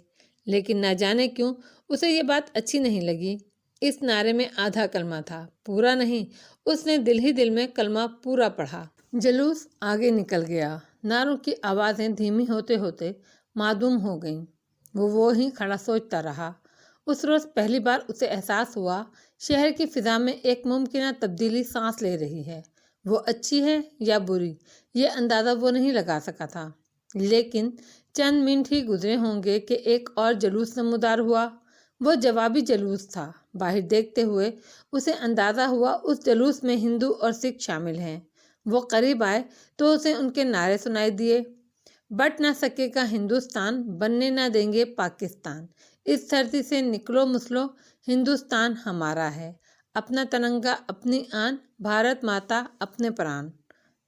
لیکن نہ جانے کیوں اسے یہ بات اچھی نہیں لگی۔ اس نعرے میں آدھا کلمہ تھا، پورا نہیں۔ اس نے دل ہی دل میں کلمہ پورا پڑھا۔ جلوس آگے نکل گیا۔ نعروں کی آوازیں دھیمی ہوتے ہوتے معدوم ہو گئیں۔ وہ وہیں کھڑا سوچتا رہا۔ اس روز پہلی بار اسے احساس ہوا شہر کی فضا میں ایک ممکنہ تبدیلی سانس لے رہی ہے۔ وہ اچھی ہے یا بری، یہ اندازہ وہ نہیں لگا سکا تھا، لیکن چند منٹ ہی گزرے ہوں گے کہ ایک اور جلوس نمودار ہوا۔ وہ جوابی جلوس تھا۔ باہر دیکھتے ہوئے اسے اندازہ ہوا اس جلوس میں ہندو اور سکھ شامل ہیں۔ وہ قریب آئے تو اسے ان کے نعرے سنائی دیے، بٹ نہ سکے گا ہندوستان، بننے نہ دیں گے پاکستان، اس دھرتی سے نکلو مسلو، ہندوستان ہمارا ہے، اپنا ترنگا اپنی آن، بھارت ماتا اپنے پران۔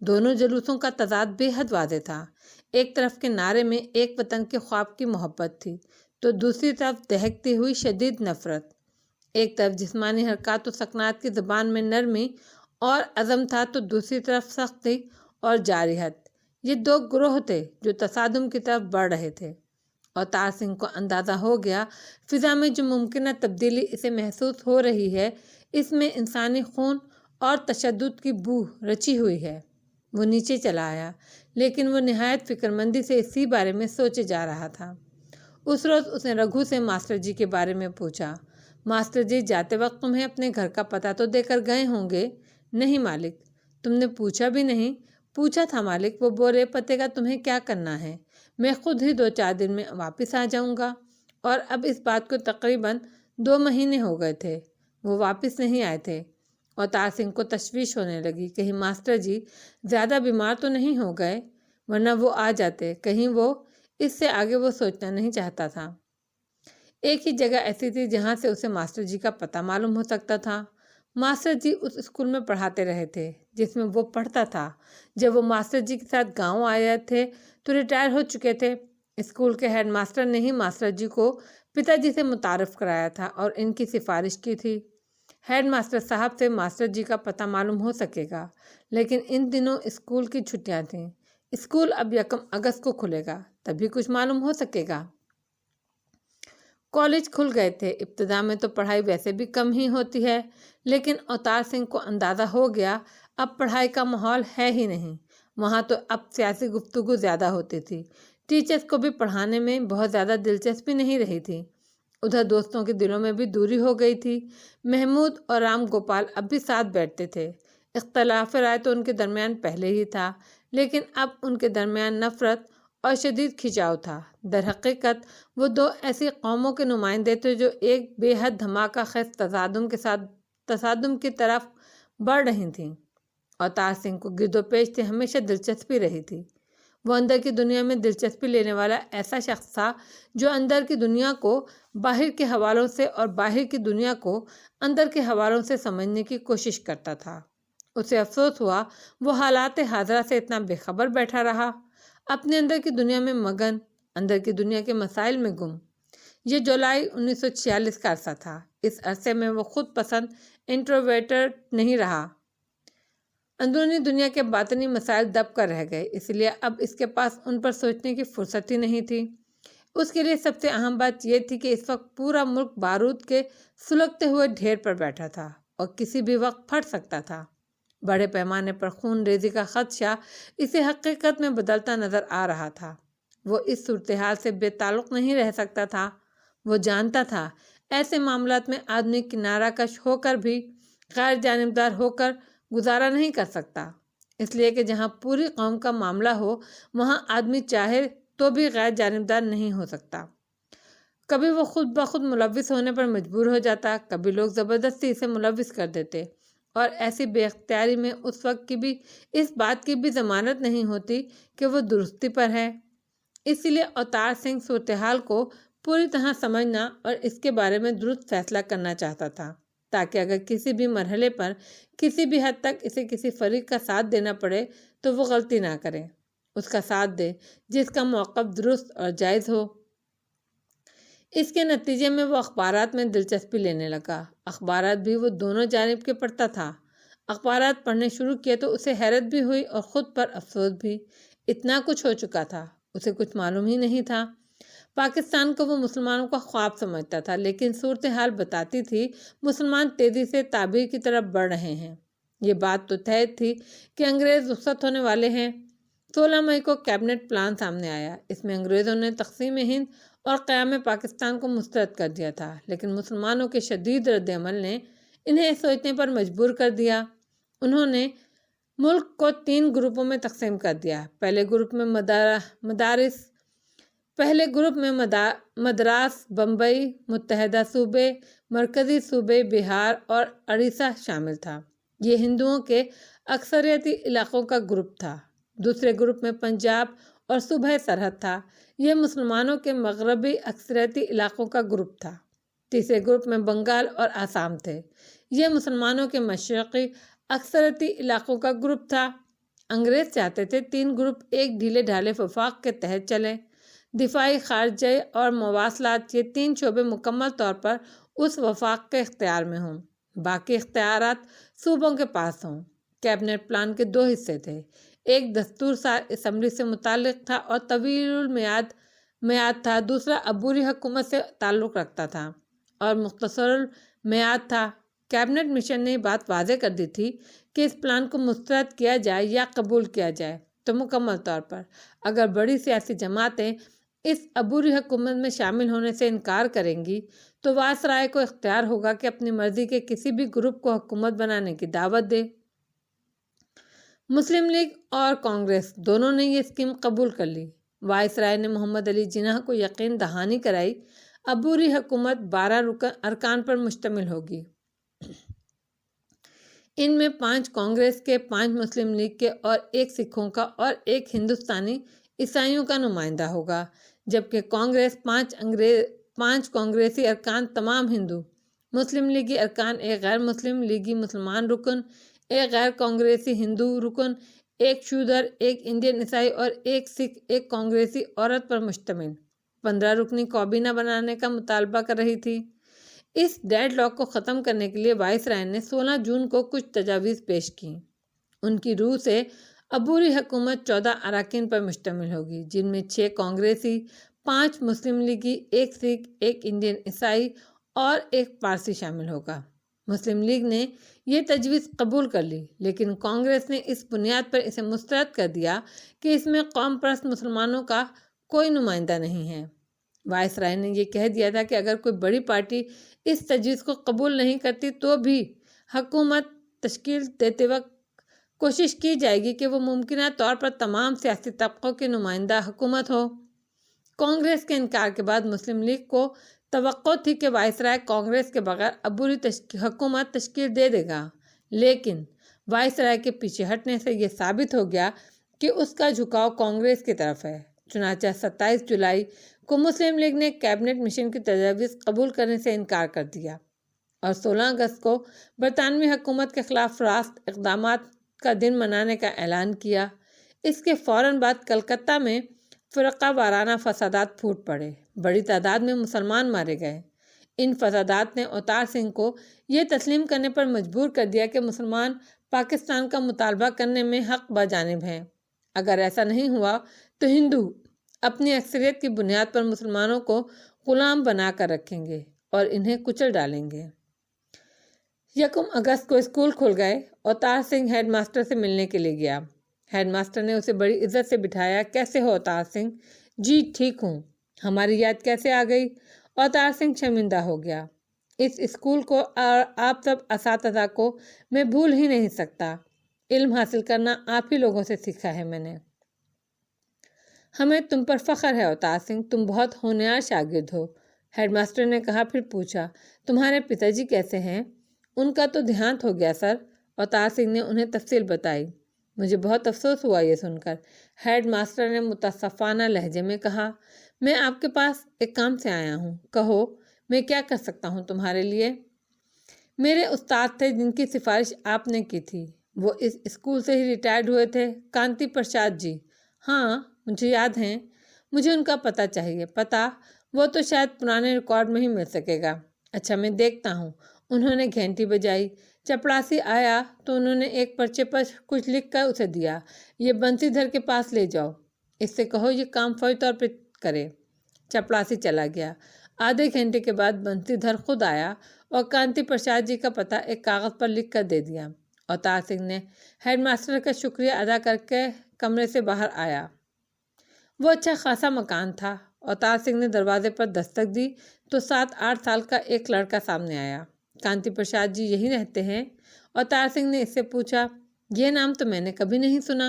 دونوں جلوسوں کا تضاد بے حد واضح تھا۔ ایک طرف کے نعرے میں ایک وطن کے خواب کی محبت تھی، تو دوسری طرف دہکتی ہوئی شدید نفرت۔ ایک طرف جسمانی حرکات و سکنات کی زبان میں نرمی اور عزم تھا تو دوسری طرف سختی اور جارحیت۔ یہ دو گروہ تھے جو تصادم کی طرف بڑھ رہے تھے۔ اوتار سنگھ کو اندازہ ہو گیا فضا میں جو ممکنہ تبدیلی اسے محسوس ہو رہی ہے اس میں انسانی خون اور تشدد کی بو رچی ہوئی ہے۔ وہ نیچے چلا آیا لیکن وہ نہایت فکرمندی سے اسی بارے میں سوچے جا رہا تھا۔ اس روز اس نے رگھو سے ماسٹر جی کے بارے میں پوچھا۔ ماسٹر جی جاتے وقت تمہیں اپنے گھر کا پتہ تو دے کر گئے ہوں گے؟ نہیں مالک۔ تم نے پوچھا بھی نہیں؟ پوچھا تھا مالک۔ وہ بولے پتے کا تمہیں کیا کرنا ہے؟ میں خود ہی 2-4 دن میں واپس آ جاؤں گا۔ اور اب اس بات کو تقریباً 2 مہینے ہو گئے تھے وہ واپس نہیں آئے تھے۔ اوتار سنگھ کو تشویش ہونے لگی، کہیں ماسٹر جی زیادہ بیمار تو نہیں ہو گئے، ورنہ وہ آ جاتے۔ کہیں وہ اس سے آگے وہ سوچنا نہیں چاہتا تھا۔ ایک ہی جگہ ایسی تھی جہاں سے اسے ماسٹر جی کا پتہ معلوم ہو سکتا تھا۔ ماسٹر جی اس اسکول میں پڑھاتے رہے تھے جس میں وہ پڑھتا تھا۔ جب وہ ماسٹر جی کے ساتھ گاؤں آئے تھے تو ریٹائر ہو چکے تھے۔ اسکول کے ہیڈ ماسٹر نے ہی ماسٹر جی کو پتا جی سے متعارف کرایا تھا اور ان کی سفارش کی تھی۔ ہیڈ ماسٹر صاحب سے ماسٹر جی کا پتہ معلوم ہو سکے گا، لیکن ان دنوں اسکول کی چھٹیاں تھیں۔ اسکول اب 1 اگست کو کھلے گا، تبھی کچھ معلوم ہو سکے گا۔ کالج کھل گئے تھے۔ ابتدا میں تو پڑھائی ویسے بھی کم ہی ہوتی ہے، لیکن اوتار سنگھ کو اندازہ ہو گیا اب پڑھائی کا ماحول ہے ہی نہیں۔ وہاں تو اب سیاسی گفتگو زیادہ ہوتی تھی۔ ٹیچرز کو بھی پڑھانے میں بہت زیادہ دلچسپی نہیں رہی تھی۔ ادھر دوستوں کے دلوں میں بھی دوری ہو گئی تھی۔ محمود اور رام گوپال اب بھی ساتھ بیٹھتے تھے۔ اختلاف رائے تو ان کے درمیان پہلے ہی تھا، لیکن اب ان کے درمیان نفرت اور شدید کھنچاؤ تھا۔ در حقیقت وہ 2 ایسی قوموں کے نمائندے تھے جو ایک بے حد دھماکہ خیز تصادم کی طرف بڑھ رہی تھیں۔ اوتار سنگھ کو گرد و پیش سے ہمیشہ دلچسپی رہی تھی۔ وہ اندر کی دنیا میں دلچسپی لینے والا ایسا شخص تھا جو اندر کی دنیا کو باہر کے حوالوں سے اور باہر کی دنیا کو اندر کے حوالوں سے سمجھنے کی کوشش کرتا تھا۔ اسے افسوس ہوا وہ حالات حاضرہ سے اتنا بے خبر بیٹھا رہا، اپنے اندر کی دنیا میں مگن، اندر کی دنیا کے مسائل میں گم۔ یہ جولائی 1946 کا عرصہ تھا۔ اس عرصے میں وہ خود پسند انٹروورٹڈ نہیں رہا۔ اندرونی دنیا کے باطنی مسائل دب کر رہ گئے، اس لیے اب اس کے پاس ان پر سوچنے کی فرصت ہی نہیں تھی۔ اس کے لیے سب سے اہم بات یہ تھی کہ اس وقت پورا ملک بارود کے سلگتے ہوئے ڈھیر پر بیٹھا تھا اور کسی بھی وقت پھٹ سکتا تھا۔ بڑے پیمانے پر خون ریزی کا خدشہ اسے حقیقت میں بدلتا نظر آ رہا تھا۔ وہ اس صورتحال سے بے تعلق نہیں رہ سکتا تھا۔ وہ جانتا تھا ایسے معاملات میں آدمی کنارہ کش ہو کر بھی غیر جانبدار ہو کر گزارا نہیں کر سکتا، اس لیے کہ جہاں پوری قوم کا معاملہ ہو وہاں آدمی چاہے تو بھی غیر جانبدار نہیں ہو سکتا۔ کبھی وہ خود بخود ملوث ہونے پر مجبور ہو جاتا، کبھی لوگ زبردستی اسے ملوث کر دیتے، اور ایسی بے اختیاری میں اس وقت کی بھی اس بات کی بھی ضمانت نہیں ہوتی کہ وہ درستی پر ہے۔ اسی لیے اوتار سنگھ صورتحال کو پوری طرح سمجھنا اور اس کے بارے میں درست فیصلہ کرنا چاہتا تھا، تاکہ اگر کسی بھی مرحلے پر کسی بھی حد تک اسے کسی فریق کا ساتھ دینا پڑے تو وہ غلطی نہ کرے، اس کا ساتھ دے جس کا موقف درست اور جائز ہو۔ اس کے نتیجے میں وہ اخبارات میں دلچسپی لینے لگا۔ اخبارات بھی وہ دونوں جانب کے پڑھتا تھا۔ اخبارات پڑھنے شروع کیے تو اسے حیرت بھی ہوئی اور خود پر افسوس بھی۔ اتنا کچھ ہو چکا تھا، اسے کچھ معلوم ہی نہیں تھا۔ پاکستان کو وہ مسلمانوں کا خواب سمجھتا تھا، لیکن صورتحال بتاتی تھی مسلمان تیزی سے تعبیر کی طرف بڑھ رہے ہیں۔ یہ بات تو طے تھی کہ انگریز رخصت ہونے والے ہیں۔ 16 مئی کو کیبنٹ پلان سامنے آیا۔ اس میں انگریزوں نے تقسیم ہند اور قیام پاکستان کو مسترد کر دیا تھا، لیکن مسلمانوں کے شدید رد عمل نے انہیں سوچنے پر مجبور کر دیا۔ انہوں نے ملک کو 3 گروپوں میں تقسیم کر دیا۔ پہلے گروپ میں مدراس، بمبئی، متحدہ صوبے، مرکزی صوبے بہار اور اڑیسہ شامل تھا۔ یہ ہندوؤں کے اکثریتی علاقوں کا گروپ تھا۔ دوسرے گروپ میں پنجاب اور صوبہ سرحد تھا۔ یہ مسلمانوں کے مغربی اکثریتی علاقوں کا گروپ تھا۔ تیسرے گروپ میں بنگال اور آسام تھے۔ یہ مسلمانوں کے مشرقی اکثریتی علاقوں کا گروپ تھا۔ انگریز چاہتے تھے 3 گروپ ایک ڈھیلے ڈھالے وفاق کے تحت چلیں۔ دفاعی، خارجہ اور مواصلات، یہ 3 شعبے مکمل طور پر اس وفاق کے اختیار میں ہوں، باقی اختیارات صوبوں کے پاس ہوں۔ کیبنٹ پلان کے دو حصے تھے، ایک دستور ساز اسمبلی سے متعلق تھا اور طویل المیعاد تھا، دوسرا عبوری حکومت سے تعلق رکھتا تھا اور مختصر المیعاد تھا۔ کیبنٹ مشن نے یہ بات واضح کر دی تھی کہ اس پلان کو مسترد کیا جائے یا قبول کیا جائے تو مکمل طور پر اگر بڑی سیاسی جماعتیں اس عبوری حکومت میں شامل ہونے سے انکار کریں گی تو وائسرائے کو اختیار ہوگا کہ اپنی مرضی کے کسی بھی گروپ کو حکومت بنانے کی دعوت دے۔ مسلم لیگ اور کانگریس دونوں نے یہ اسکیم قبول کر لی۔ وائسرائے نے محمد علی جناح کو یقین دہانی کرائی عبوری حکومت 12 ارکان پر مشتمل ہوگی۔ ان میں 5 کانگریس کے، 5 مسلم لیگ کے اور 1 سکھوں کا اور 1 ہندوستانی عیسائیوں کا نمائندہ ہوگا، جبکہ کانگریس 5 کانگریسی ارکان تمام ہندو، مسلم لیگی ارکان، 1 غیر مسلم لیگی مسلمان رکن، 1 غیر کانگریسی ہندو رکن، 1 شودر، 1 انڈین عیسائی اور 1 سکھ، 1 کانگریسی عورت پر مشتمل 15 رکنی کابینہ بنانے کا مطالبہ کر رہی تھی۔ اس ڈیڈ لاک کو ختم کرنے کے لیے وائسرائے نے 16 جون کو کچھ تجاویز پیش کیں۔ ان کی روح سے عبوری حکومت 14 اراکین پر مشتمل ہوگی، جن میں 6 کانگریسی، 5 مسلم لیگی، 1 سکھ، 1 انڈین عیسائی اور 1 پارسی شامل ہوگا۔ مسلم لیگ نے یہ تجویز قبول کر لی، لیکن کانگریس نے اس بنیاد پر اسے مسترد کر دیا کہ اس میں قوم پرست مسلمانوں کا کوئی نمائندہ نہیں ہے۔ وائسرائے نے یہ کہہ دیا تھا کہ اگر کوئی بڑی پارٹی اس تجویز کو قبول نہیں کرتی تو بھی حکومت تشکیل دیتے وقت کوشش کی جائے گی کہ وہ ممکنہ طور پر تمام سیاسی طبقوں کی نمائندہ حکومت ہو۔ کانگریس کے انکار کے بعد مسلم لیگ کو توقع تھی کہ وائسرائے کانگریس کے بغیر عبوری حکومت تشکیل دے دے گا، لیکن وائسرائے کے پیچھے ہٹنے سے یہ ثابت ہو گیا کہ اس کا جھکاؤ کانگریس کی طرف ہے۔ چنانچہ 27 جولائی کو مسلم لیگ نے کیبنٹ مشن کی تجاویز قبول کرنے سے انکار کر دیا اور 16 اگست کو برطانوی حکومت کے خلاف راست اقدامات کا دن منانے کا اعلان کیا۔ اس کے فوراً بعد کلکتہ میں فرقہ وارانہ فسادات پھوٹ پڑے، بڑی تعداد میں مسلمان مارے گئے۔ ان فسادات نے اوتار سنگھ کو یہ تسلیم کرنے پر مجبور کر دیا کہ مسلمان پاکستان کا مطالبہ کرنے میں حق بجانب ہیں۔ اگر ایسا نہیں ہوا تو ہندو اپنی اکثریت کی بنیاد پر مسلمانوں کو غلام بنا کر رکھیں گے اور انہیں کچل ڈالیں گے۔ 1 اگست کو اسکول کھل گئے۔ اوتار سنگھ ہیڈ ماسٹر سے ملنے کے لیے گیا۔ ہیڈ ماسٹر نے اسے بڑی عزت سے بٹھایا۔ کیسے ہو اوتار سنگھ؟ جی ٹھیک ہوں۔ ہماری یاد کیسے آ گئی؟ اوتار سنگھ شرمندہ ہو گیا۔ اس اسکول کو اور آپ سب اساتذہ کو میں بھول ہی نہیں سکتا۔ علم حاصل کرنا آپ ہی لوگوں سے سیکھا ہے میں نے۔ ہمیں تم پر فخر ہے اوتار سنگھ، تم بہت ہونہار شاگرد ہو۔ ہیڈ ماسٹر نے کہا، پھر پوچھا، تمہارے پتا جی کیسے ہیں؟ ان کا تو دیہانت ہو گیا سر۔ اوتار سنگھ نے انہیں تفصیل بتائی۔ مجھے بہت افسوس ہوا یہ سن کر، ہیڈ ماسٹر نے متاسفانہ لہجے میں کہا۔ میں آپ کے پاس ایک کام سے آیا ہوں، کہو میں کیا کر سکتا ہوں تمہارے لیے؟ میرے استاد تھے جن کی سفارش آپ نے کی تھی، وہ اس اسکول سے ہی ریٹائرڈ ہوئے تھے، کانتی پرساد جی۔ ہاں مجھے یاد ہیں، مجھے ان کا پتہ چاہیے۔ پتہ؟ وہ تو شاید پرانے ریکارڈ میں ہی مل سکے گا۔ اچھا میں دیکھتا ہوں۔ انہوں نے گھنٹی بجائی۔ چپڑاسی آیا تو انہوں نے ایک پرچے پر کچھ لکھ کر اسے دیا۔ یہ بنسی دھر کے پاس لے جاؤ، اس سے کہو یہ کام فوری طور پر کرے۔ چپڑاسی چلا گیا۔ آدھے گھنٹے کے بعد بنسی دھر خود آیا اور کانتی پرساد جی کا پتہ ایک کاغذ پر لکھ کر دے دیا۔ اوتار سنگھ نے ہیڈ ماسٹر کا شکریہ ادا کر کے کمرے سے باہر آیا۔ وہ اچھا خاصا مکان تھا۔ اوتار سنگھ نے دروازے پر دستک دی تو 7-8 سال کا ایک لڑکا سامنے آیا۔ کانتی پرساد جی یہی رہتے ہیں؟ اوتار سنگھ نے اس سے پوچھا۔ یہ نام تو میں نے کبھی نہیں سنا۔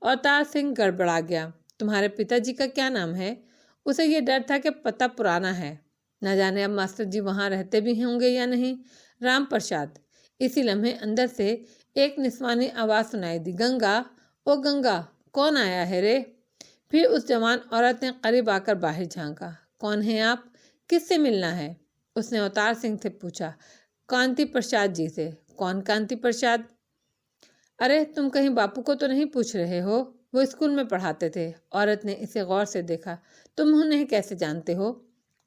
اوتار سنگھ گڑبڑا گیا۔ تمہارے پتا جی کا کیا نام ہے؟ اسے یہ ڈر تھا کہ پتہ پرانا ہے، نہ جانے اب ماسٹر جی وہاں رہتے بھی ہوں گے یا نہیں۔ رام پرساد۔ اسی لمحے اندر سے ایک نسوانی آواز سنائی دی، گنگا، او گنگا، کون آیا ہے رے؟ پھر اس جوان عورت نے قریب آ کر باہر جھانکا۔ کون ہیں آپ؟ کس سے ملنا ہے؟ اس نے اوتار سنگھ سے پوچھا۔ کانتی پرساد جی سے۔ کون کانتی پرساد؟ ارے تم کہیں باپو کو تو نہیں پوچھ رہے ہو؟ وہ اسکول میں پڑھاتے تھے۔ عورت نے اسے غور سے دیکھا۔ تم انہیں کیسے جانتے ہو؟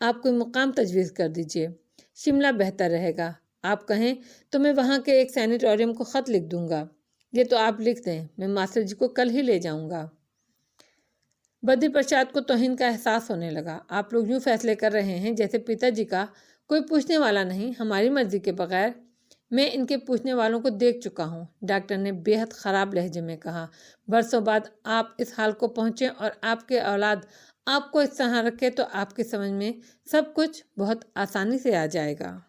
آپ کوئی مقام تجویز کر دیجیے۔ شملہ بہتر رہے گا۔ آپ کہیں تو میں وہاں کے ایک سینیٹوریم کو خط لکھ دوں گا۔ یہ تو آپ لکھ دیں، میں ماسٹر جی کو کل ہی لے جاؤں گا۔ بدی پرساد کو توہین کا احساس ہونے لگا۔ آپ لوگ یوں فیصلے کر رہے ہیں جیسے پتا جی کا کوئی پوچھنے والا نہیں، ہماری مرضی کے بغیر۔ میں ان کے پوچھنے والوں کو دیکھ چکا ہوں، ڈاکٹر نے بے حد خراب لہجے میں کہا۔ برسوں بعد آپ اس حال کو پہنچے اور آپ کے اولاد آپ کو اس طرح رکھے تو آپ کی سمجھ میں سب کچھ بہت آسانی سے آ جائے گا۔